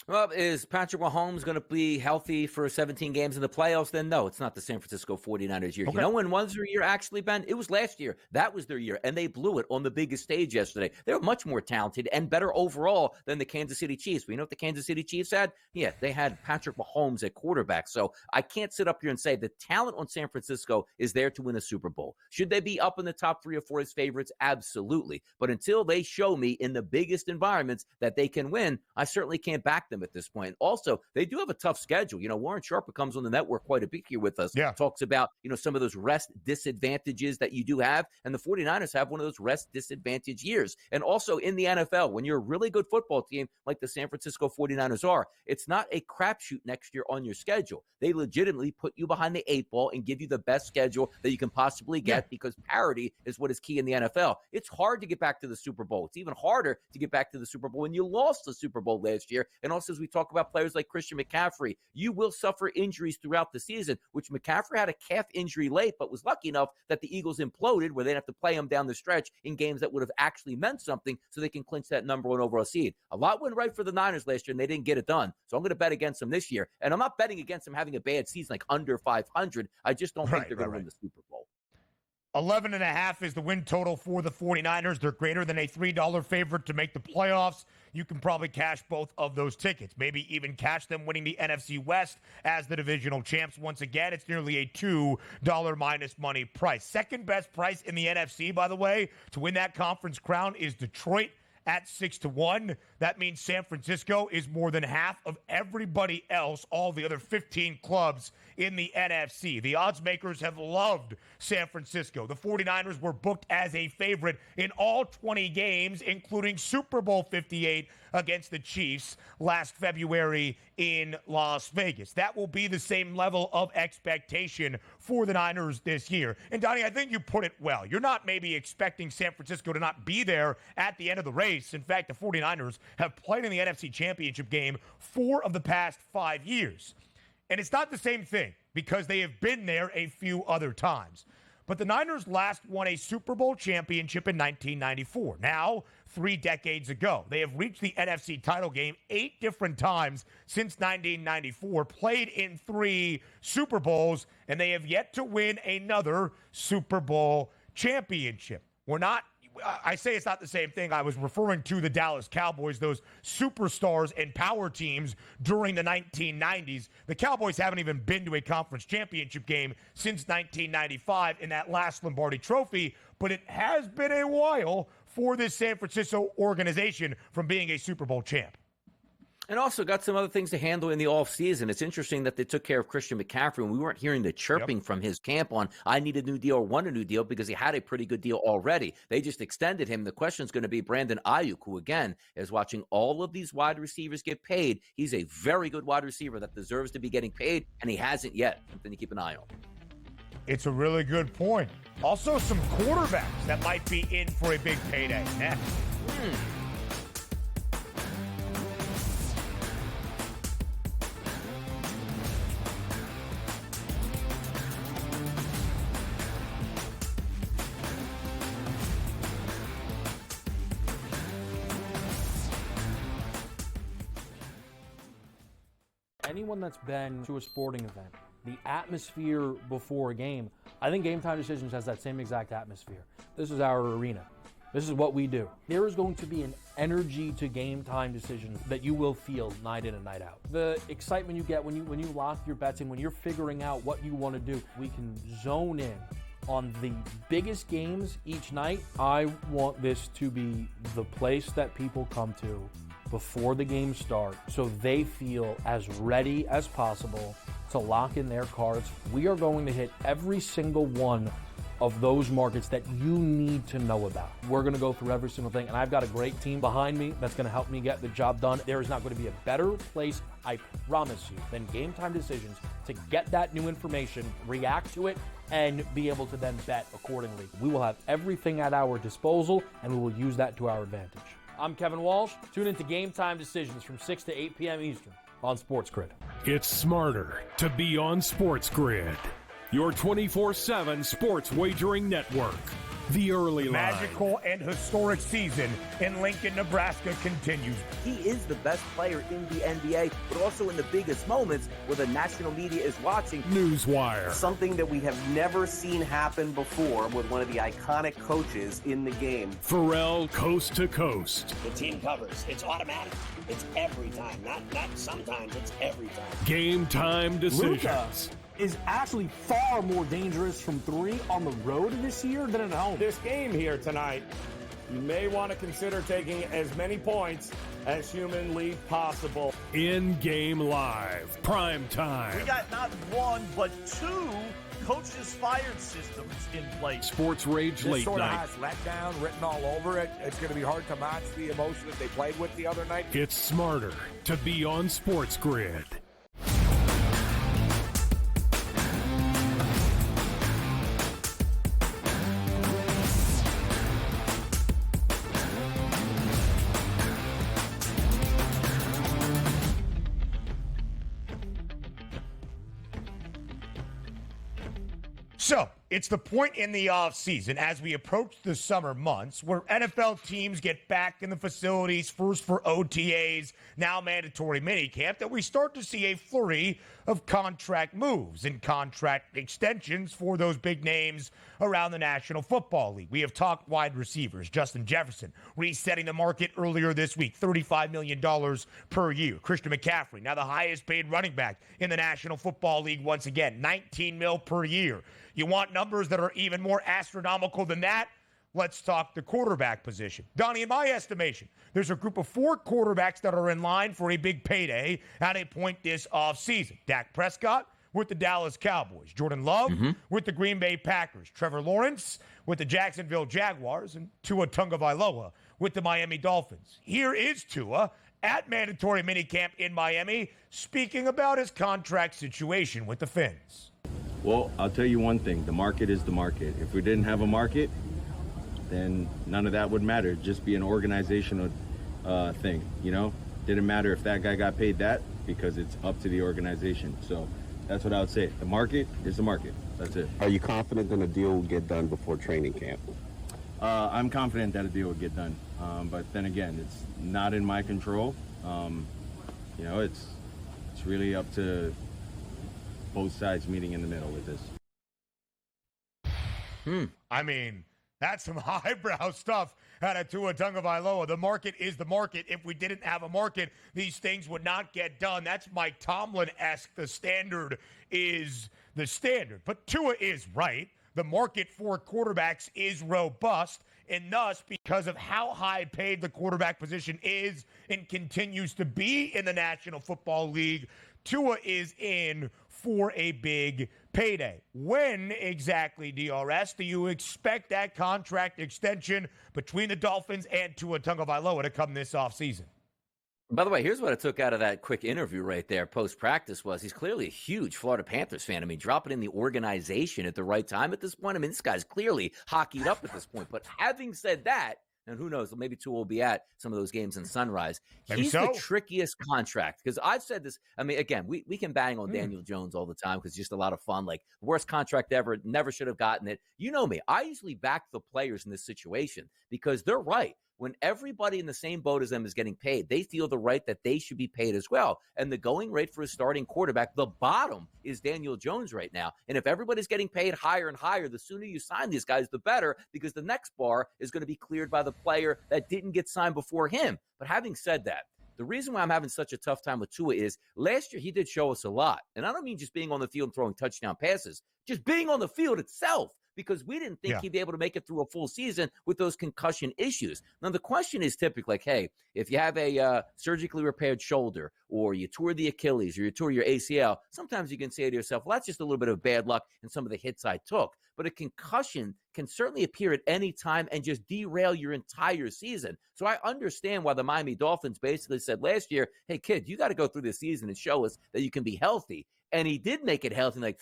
Well, is Patrick Mahomes going to be healthy for 17 games in the playoffs? Then no, it's not the San Francisco 49ers year. Okay. You know when was their year actually, Ben? It was last year. That was their year, and they blew it on the biggest stage yesterday. They're much more talented and better overall than the Kansas City Chiefs. We know what the Kansas City Chiefs had? Yeah, they had Patrick Mahomes at quarterback. So I can't sit up here and say the talent on San Francisco is there to win a Super Bowl. Should they be up in the top 3 or 4 as favorites? Absolutely. But until they show me in the biggest environments that they can win, I certainly can't back them at this point. Also, they do have a tough schedule. You know, Warren Sharp, who comes on the network quite a bit here with us, talks about, you know, some of those rest disadvantages that you do have. And the 49ers have one of those rest disadvantage years. And also in the NFL, when you're a really good football team like the San Francisco 49ers are, it's not a crapshoot next year on your schedule. They legitimately put you behind the 8 ball and give you the best schedule that you can possibly get because parity is what is key in the NFL. It's hard to get back to the Super Bowl. It's even harder to get back to the Super Bowl when you lost the Super Bowl last year. And also, as we talk about players like Christian McCaffrey, you will suffer injuries throughout the season, which McCaffrey had a calf injury late, but was lucky enough that the Eagles imploded where they didn't have to play him down the stretch in games that would have actually meant something so they can clinch that number 1 overall seed. A lot went right for the Niners last year, and they didn't get it done. So I'm going to bet against them this year. And I'm not betting against them having a bad season, like under 500. I just don't think they're going to win the Super Bowl. 11.5 is the win total for the 49ers. They're greater than a $3 favorite to make the playoffs. You can probably cash both of those tickets, maybe even cash them winning the NFC West as the divisional champs. Once again, it's nearly a $2 minus money price. Second best price in the NFC, by the way, to win that conference crown is Detroit at 6-1. That means San Francisco is more than half of everybody else, all the other 15 clubs in the NFC. The odds makers have loved San Francisco. The 49ers were booked as a favorite in all 20 games, including Super Bowl 58 against the Chiefs last February in Las Vegas. That will be the same level of expectation for the Niners this year. And Donnie, I think you put it well. You're not maybe expecting San Francisco to not be there at the end of the race. In fact, the 49ers have played in the NFC Championship game 4 of the past 5 years. And it's not the same thing because they have been there a few other times. But the Niners last won a Super Bowl championship in 1994. Now, 3 decades ago. They have reached the NFC title game 8 different times since 1994, played in 3 Super Bowls, and they have yet to win another Super Bowl championship. I say it's not the same thing. I was referring to the Dallas Cowboys, those superstars and power teams during the 1990s. The Cowboys haven't even been to a conference championship game since 1995 in that last Lombardi Trophy, but it has been a while for this San Francisco organization from being a Super Bowl champ. And also got some other things to handle in the offseason. It's interesting that they took care of Christian McCaffrey, and we weren't hearing the chirping from his camp on, I need a new deal or want a new deal, because he had a pretty good deal already. They just extended him. The question is going to be Brandon Ayuk, who, again, is watching all of these wide receivers get paid. He's a very good wide receiver that deserves to be getting paid, and he hasn't yet. Something to keep an eye on. It's a really good point. Also, some quarterbacks that might be in for a big payday next. Anyone that's been to a sporting event, the atmosphere before a game, I think Game Time Decisions has that same exact atmosphere. This is our arena. This is what we do. There is going to be an energy to Game Time Decisions that you will feel night in and night out. The excitement you get when you lock your bets in, when you're figuring out what you want to do, we can zone in on the biggest games each night. I want this to be the place that people come to before the games start so they feel as ready as possible to lock in their cards. We are going to hit every single one of those markets that you need to know about. We're going to go through every single thing, and I've got a great team behind me that's going to help me get the job done. There is not going to be a better place, I promise you, than Game Time Decisions to get that new information, react to it, and be able to then bet accordingly. We will have everything at our disposal, and we will use that to our advantage. I'm Kevin Walsh. Tune into Game Time Decisions from 6 to 8 p.m. Eastern on SportsGrid. It's smarter to be on SportsGrid, your 24/7 sports wagering network. The Early Line. Magical and historic season in Lincoln, Nebraska continues. He is the best player in the NBA, but also in the biggest moments where the national media is watching. Newswire. Something that we have never seen happen before with one of the iconic coaches in the game. Pharrell, Coast to Coast. The team covers. It's automatic. It's every time. Not sometimes. It's every time. Game time decisions. Luka is actually far more dangerous from three on the road this year than at home. This game here tonight, you may want to consider taking as many points as humanly possible. In-game live. Prime time. We got not one, but two coaches fired systems in place. Sports Rage This Late sort of Night. has letdown written all over it. It's going to be hard to match the emotion that they played with the other night. It's smarter to be on Sports Grid. So, it's the point in the offseason as we approach the summer months where NFL teams get back in the facilities, first for OTAs, now mandatory minicamp, that we start to see a flurry of contract moves and contract extensions for those big names around the National Football League. We have talked wide receivers. Justin Jefferson resetting the market earlier this week, $35 million per year. Christian McCaffrey, now the highest paid running back in the National Football League once again, $19 million per year. You want numbers that are even more astronomical than that? Let's talk the quarterback position. Donnie, in my estimation, there's a group of 4 quarterbacks that are in line for a big payday at a point this offseason. Dak Prescott with the Dallas Cowboys. Jordan Love with the Green Bay Packers. Trevor Lawrence with the Jacksonville Jaguars. And Tua Tagovailoa with the Miami Dolphins. Here is Tua at mandatory minicamp in Miami speaking about his contract situation with the Fins. Well, I'll tell you one thing. The market is the market. If we didn't have a market, then none of that would matter. It'd just be an organizational thing, you know? Didn't matter if that guy got paid that because it's up to the organization. So that's what I would say. The market is the market. That's it. Are you confident that a deal will get done before training camp? I'm confident that a deal will get done. But then again, it's not in my control. You know, it's really up to both sides meeting in the middle with this. I mean, that's some highbrow stuff out of Tua Tagovailoa. The market is the market. If we didn't have a market, these things would not get done. That's Mike Tomlin-esque. The standard is the standard. But Tua is right. The market for quarterbacks is robust, and thus, because of how high paid the quarterback position is and continues to be in the National Football League, Tua is in for a big payday. When exactly, DRS, do you expect that contract extension between the Dolphins and Tua Tagovailoa to come this offseason? By the way, here's what I took out of that quick interview right there post-practice was he's clearly a huge Florida Panthers fan. I mean, dropping in the organization at the right time at this point. I mean, this guy's clearly hockeyed up at this point. But having said that, and who knows, maybe Tua will be at some of those games in Sunrise. He's the trickiest contract because I've said this. I mean, again, we can bang on Daniel Jones all the time because it's just a lot of fun. Like, worst contract ever, never should have gotten it. You know me. I usually back the players in this situation because they're right. When everybody in the same boat as them is getting paid, they feel the right that they should be paid as well. And the going rate for a starting quarterback, the bottom is Daniel Jones right now. And if everybody's getting paid higher and higher, the sooner you sign these guys, the better, because the next bar is going to be cleared by the player that didn't get signed before him. But having said that, the reason why I'm having such a tough time with Tua is last year he did show us a lot. And I don't mean just being on the field and throwing touchdown passes, just being on the field itself. Because we didn't think he'd be able to make it through a full season with those concussion issues. Now, the question is typically like, hey, if you have a surgically repaired shoulder or you tore the Achilles or you tore your ACL, sometimes you can say to yourself, well, that's just a little bit of bad luck and some of the hits I took. But a concussion can certainly appear at any time and just derail your entire season. So I understand why the Miami Dolphins basically said last year, hey, kid, you got to go through this season and show us that you can be healthy. And he did make it healthy. Like,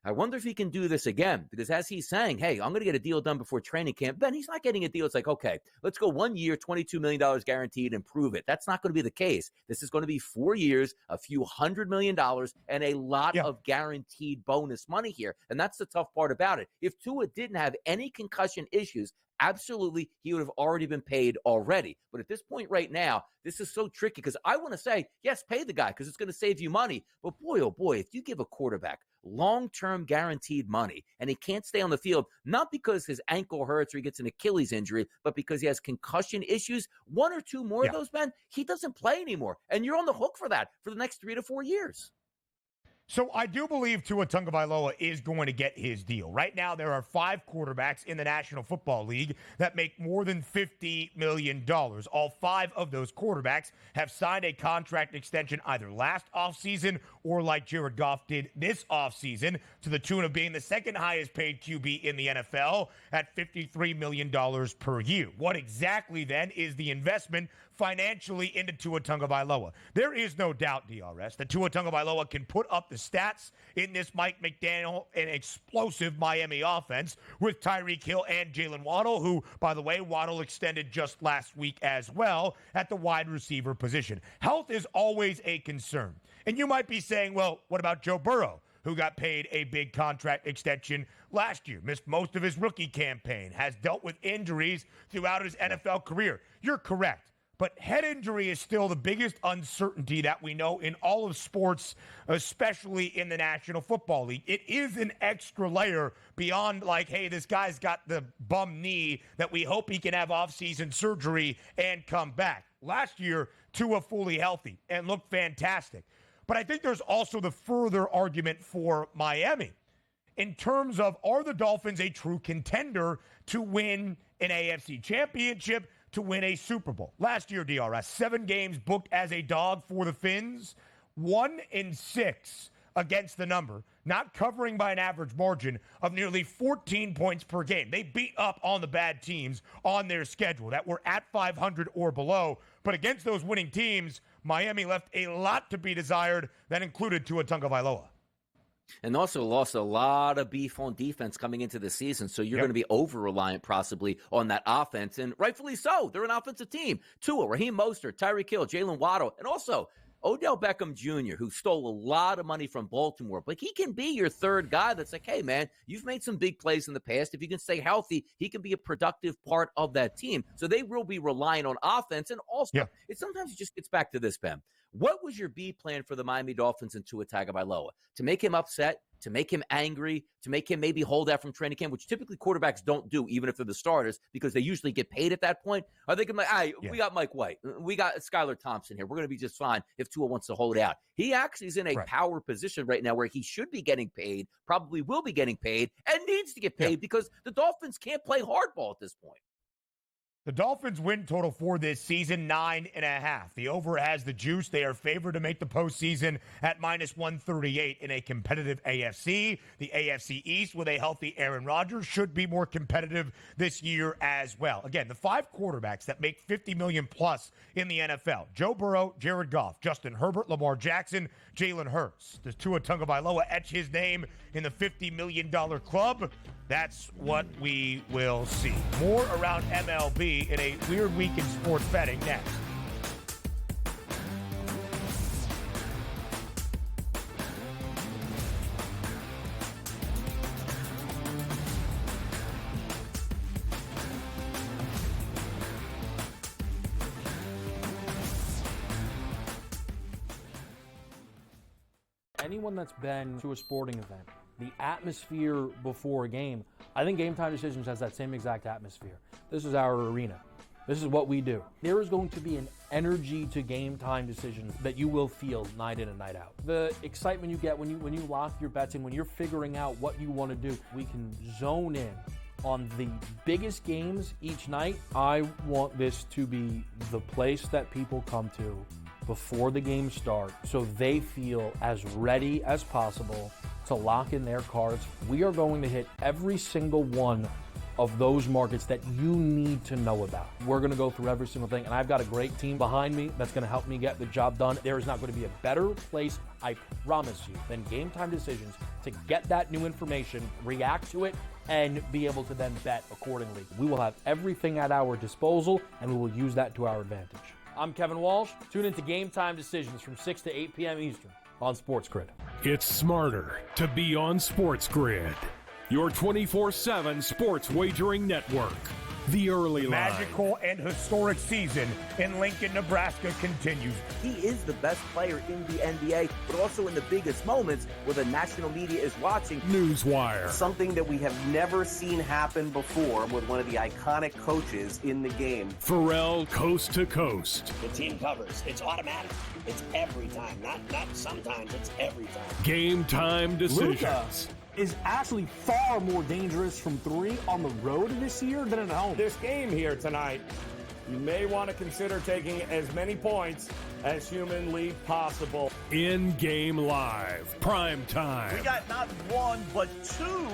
I wonder if he can do this again, because as he's saying, hey, I'm going to get a deal done before training camp. Ben, he's not getting a deal. It's like, okay, let's go 1 year, $22 million guaranteed and prove it. That's not going to be the case. This is going to be 4 years, a few $100 million, and a lot of guaranteed bonus money here. And that's the tough part about it. If Tua didn't have any concussion issues, absolutely, he would have already been paid already. But at this point right now, this is so tricky because I want to say, yes, pay the guy because it's going to save you money. But boy, oh boy, if you give a quarterback long-term guaranteed money and he can't stay on the field, not because his ankle hurts or he gets an Achilles injury, but because he has concussion issues, 1 or 2 more of those, Ben, he doesn't play anymore. And you're on the hook for that for the next 3 to 4 years. So I do believe Tua Tagovailoa is going to get his deal. Right now, there are 5 quarterbacks in the National Football League that make more than $50 million. All 5 of those quarterbacks have signed a contract extension either last offseason or like Jared Goff did this offseason to the tune of being the second highest paid QB in the NFL at $53 million per year. What exactly then is the investment financially into Tua Tagovailoa? There is no doubt, DRS, that Tua Tagovailoa can put up the stats in this Mike McDaniel and explosive Miami offense with Tyreek Hill and Jalen Waddle, who, by the way, Waddle extended just last week as well at the wide receiver position. Health is always a concern. And you might be saying, well, what about Joe Burrow, who got paid a big contract extension last year, missed most of his rookie campaign, has dealt with injuries throughout his NFL career? You're correct. But head injury is still the biggest uncertainty that we know in all of sports, especially in the National Football League. It is an extra layer beyond like, hey, this guy's got the bum knee that we hope he can have off-season surgery and come back. Last year, Tua fully healthy and looked fantastic. But I think there's also the further argument for Miami in terms of, are the Dolphins a true contender to win an AFC championship, to win a Super Bowl? Last year, DRS, 7 games booked as a dog for the Fins, 1-6 against the number, not covering by an average margin of nearly 14 points per game. They beat up on the bad teams on their schedule that were at 500 or below. But against those winning teams, Miami left a lot to be desired. That included Tua Tagovailoa. And also lost a lot of beef on defense coming into the season. So you're going to be over-reliant possibly on that offense. And rightfully so. They're an offensive team. Tua, Raheem Mostert, Tyreek Hill, Jalen Waddle, and also Odell Beckham Jr., who stole a lot of money from Baltimore. But he can be your third guy that's like, hey, man, you've made some big plays in the past. If you can stay healthy, he can be a productive part of that team. So they will be relying on offense. And also, it sometimes just gets back to this, Ben. What was your B plan for the Miami Dolphins and Tua Tagovailoa? To make him upset, to make him angry, to make him maybe hold out from training camp, which typically quarterbacks don't do, even if they're the starters, because they usually get paid at that point? Are they going to be like, we got Mike White, we got Skylar Thompson here, we're going to be just fine if Tua wants to hold out? He actually is in a power position right now where he should be getting paid, probably will be getting paid, and needs to get paid because the Dolphins can't play hardball at this point. The Dolphins' win total for this season, 9.5. The over has the juice. They are favored to make the postseason at -138 in a competitive AFC. The AFC East, with a healthy Aaron Rodgers, should be more competitive this year as well. Again, the 5 quarterbacks that make $50 million plus in the NFL: Joe Burrow, Jared Goff, Justin Herbert, Lamar Jackson, Jalen Hurts. Does Tua Tagovailoa etch his name in the $50 million club? That's what we will see. More around MLB in a weird week in sports betting next. Anyone that's been to a sporting event, the atmosphere before a game, I think Game Time Decisions has that same exact atmosphere. This is our arena. This is what we do. There is going to be an energy to Game Time Decisions that you will feel night in and night out. The excitement you get when you lock your bets in, when you're figuring out what you want to do, we can zone in on the biggest games each night. I want this to be the place that people come to before the games start so they feel as ready as possible to lock in their cards. We are going to hit every single one of those markets that you need to know about. We're going to go through every single thing, and I've got a great team behind me that's going to help me get the job done. There is not going to be a better place, I promise you, than Game Time Decisions to get that new information, react to it, and be able to then bet accordingly. We will have everything at our disposal, and we will use that to our advantage. I'm Kevin Walsh. Tune into Game Time Decisions from 6 to 8 p.m. Eastern on SportsGrid. It's smarter to be on SportsGrid, your 24/7 sports wagering network. The early line. Magical and historic season in Lincoln, Nebraska continues. He is the best player in the NBA, but also in the biggest moments where the national media is watching. Newswire. Something that we have never seen happen before with one of the iconic coaches in the game. Pharrell coast to coast. The team covers. It's automatic. It's every time. Not sometimes. It's every time. Game time decisions. Luka is actually far more dangerous from three on the road this year than at home. This game here tonight, you may want to consider taking as many points as humanly possible. In-game live, prime time. We got not one, but two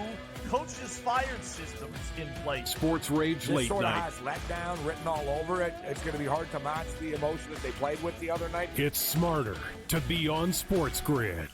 coaches fired systems in place. Sports Rage This late sort of night. has letdown written all over it. It's going to be hard to match the emotion that they played with the other night. It's smarter to be on SportsGrid.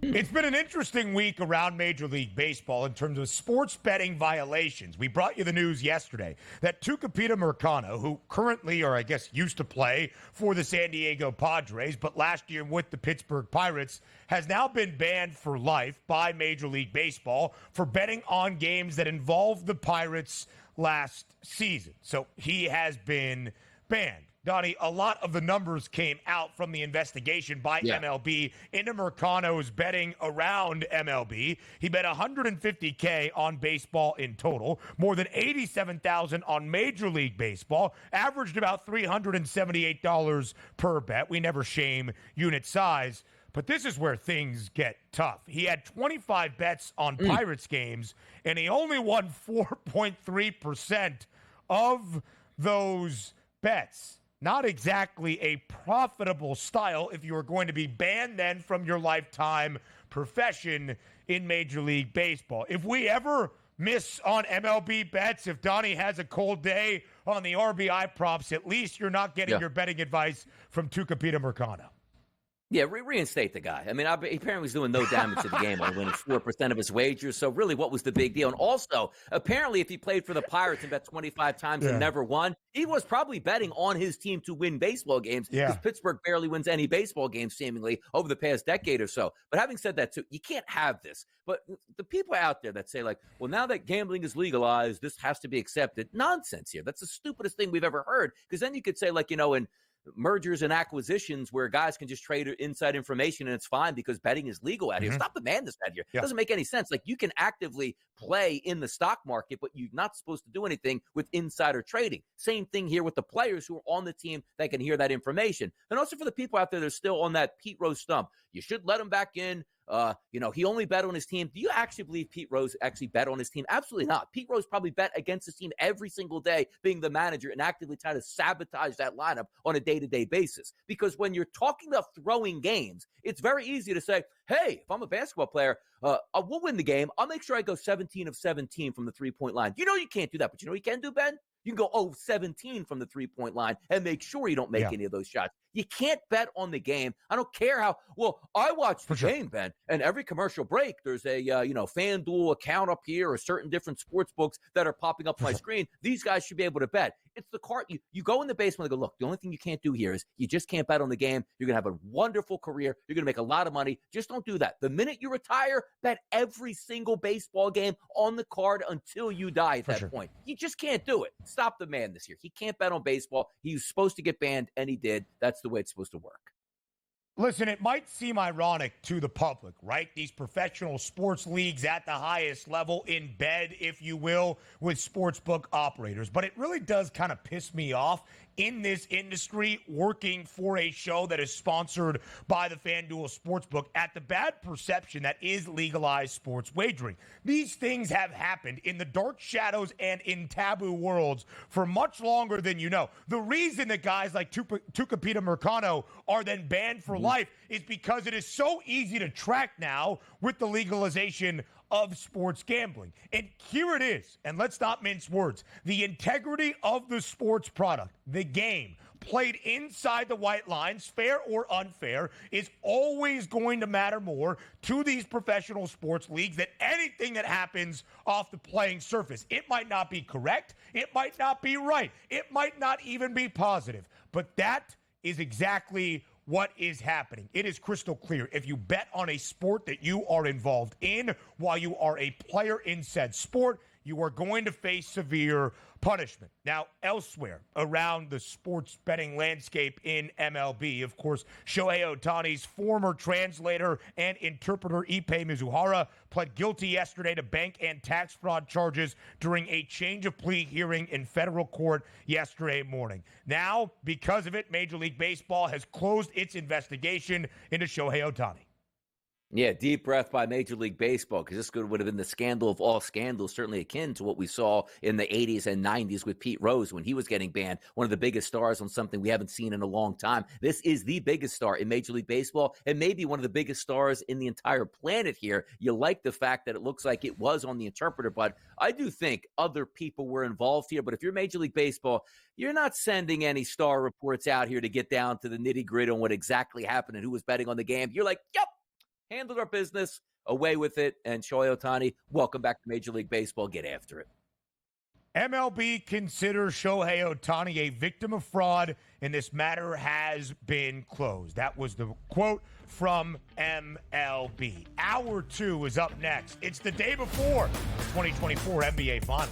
It's been an interesting week around Major League Baseball in terms of sports betting violations. We brought you the news yesterday that Tucupita Mercado, who currently, or I guess used to play for the San Diego Padres, but last year with the Pittsburgh Pirates, has now been banned for life by Major League Baseball for betting on games that involved the Pirates last season. So he has been banned. Donnie, a lot of the numbers came out from the investigation by MLB into Mercado's betting around MLB. He bet $150K on baseball in total, more than $87,000 on Major League Baseball, averaged about $378 per bet. We never shame unit size, but this is where things get tough. He had 25 bets on Pirates games, and he only won 4.3% of those bets. Not exactly a profitable style if you are going to be banned then from your lifetime profession in Major League Baseball. If we ever miss on MLB bets, if Donnie has a cold day on the RBI props, at least you're not getting your betting advice from Tucupita Mercado. Yeah, reinstate the guy. I mean, he apparently was doing no damage to the game by winning 4% of his wagers. So really, what was the big deal? And also, apparently, if he played for the Pirates and bet 25 times and never won, he was probably betting on his team to win baseball games because Pittsburgh barely wins any baseball games, seemingly, over the past decade or so. But having said that, too, you can't have this. But the people out there that say, like, well, now that gambling is legalized, this has to be accepted. Nonsense here. That's the stupidest thing we've ever heard. Because then you could say, like, in mergers and acquisitions where guys can just trade inside information and it's fine because betting is legal out here. Stop the madness out here. It doesn't make any sense. Like, you can actively play in the stock market, but you're not supposed to do anything with insider trading. Same thing here with the players who are on the team that can hear that information. And also for the people out there that are still on that Pete Rose stump, you should let him back in. He only bet on his team. Do you actually believe Pete Rose actually bet on his team? Absolutely not. Pete Rose probably bet against his team every single day, being the manager and actively trying to sabotage that lineup on a day-to-day basis. Because when you're talking about throwing games, it's very easy to say, hey, if I'm a basketball player, we'll win the game. I'll make sure I go 17 of 17 from the three-point line. You know you can't do that, but you know what you can do, Ben? You can go 17 from the three-point line and make sure you don't make any of those shots. You can't bet on the game. I don't care how – well, I watch the game, Ben, and every commercial break there's a, FanDuel account up here or certain different sports books that are popping up on my screen. These guys should be able to bet. It's the cart. You go in the basement and go, look, the only thing you can't do here is you just can't bet on the game. You're going to have a wonderful career. You're going to make a lot of money. Just don't do that. The minute you retire, bet every single baseball game on the card until you die at that point. You just can't do it. Stop the man this year. He can't bet on baseball. He was supposed to get banned, and he did. That's the way it's supposed to work. Listen, it might seem ironic to the public, right? These professional sports leagues at the highest level in bed, if you will, with sportsbook operators. But it really does kind of piss me off in this industry working for a show that is sponsored by the FanDuel Sportsbook at the bad perception that is legalized sports wagering. These things have happened in the dark shadows and in taboo worlds for much longer than you know. The reason that guys like Tucapita Mercado are then banned for life is because it is so easy to track now with the legalization of sports gambling. And here it is, and let's not mince words. The integrity of the sports product, the game, played inside the white lines, fair or unfair, is always going to matter more to these professional sports leagues than anything that happens off the playing surface. It might not be correct. It might not be right. It might not even be positive. But that is exactly what is happening. It is crystal clear. If you bet on a sport that you are involved in while you are a player in said sport, you are going to face severe punishment. Now, elsewhere around the sports betting landscape in MLB, of course, Shohei Ohtani's former translator and interpreter Ippei Mizuhara pled guilty yesterday to bank and tax fraud charges during a change of plea hearing in federal court yesterday morning. Now, because of it, Major League Baseball has closed its investigation into Shohei Ohtani. Yeah, deep breath by Major League Baseball, because this would have been the scandal of all scandals, certainly akin to what we saw in the 80s and 90s with Pete Rose when he was getting banned, one of the biggest stars on something we haven't seen in a long time. This is the biggest star in Major League Baseball and maybe one of the biggest stars in the entire planet here. You like the fact that it looks like it was on the interpreter, but I do think other people were involved here. But if you're Major League Baseball, you're not sending any star reports out here to get down to the nitty-gritty on what exactly happened and who was betting on the game. You're like, yep. Handled our business, away with it, and Shohei Ohtani, welcome back to Major League Baseball. Get after it. MLB considers Shohei Ohtani a victim of fraud, and this matter has been closed. That was the quote from MLB. Hour 2 is up next. It's the day before the 2024 NBA Finals.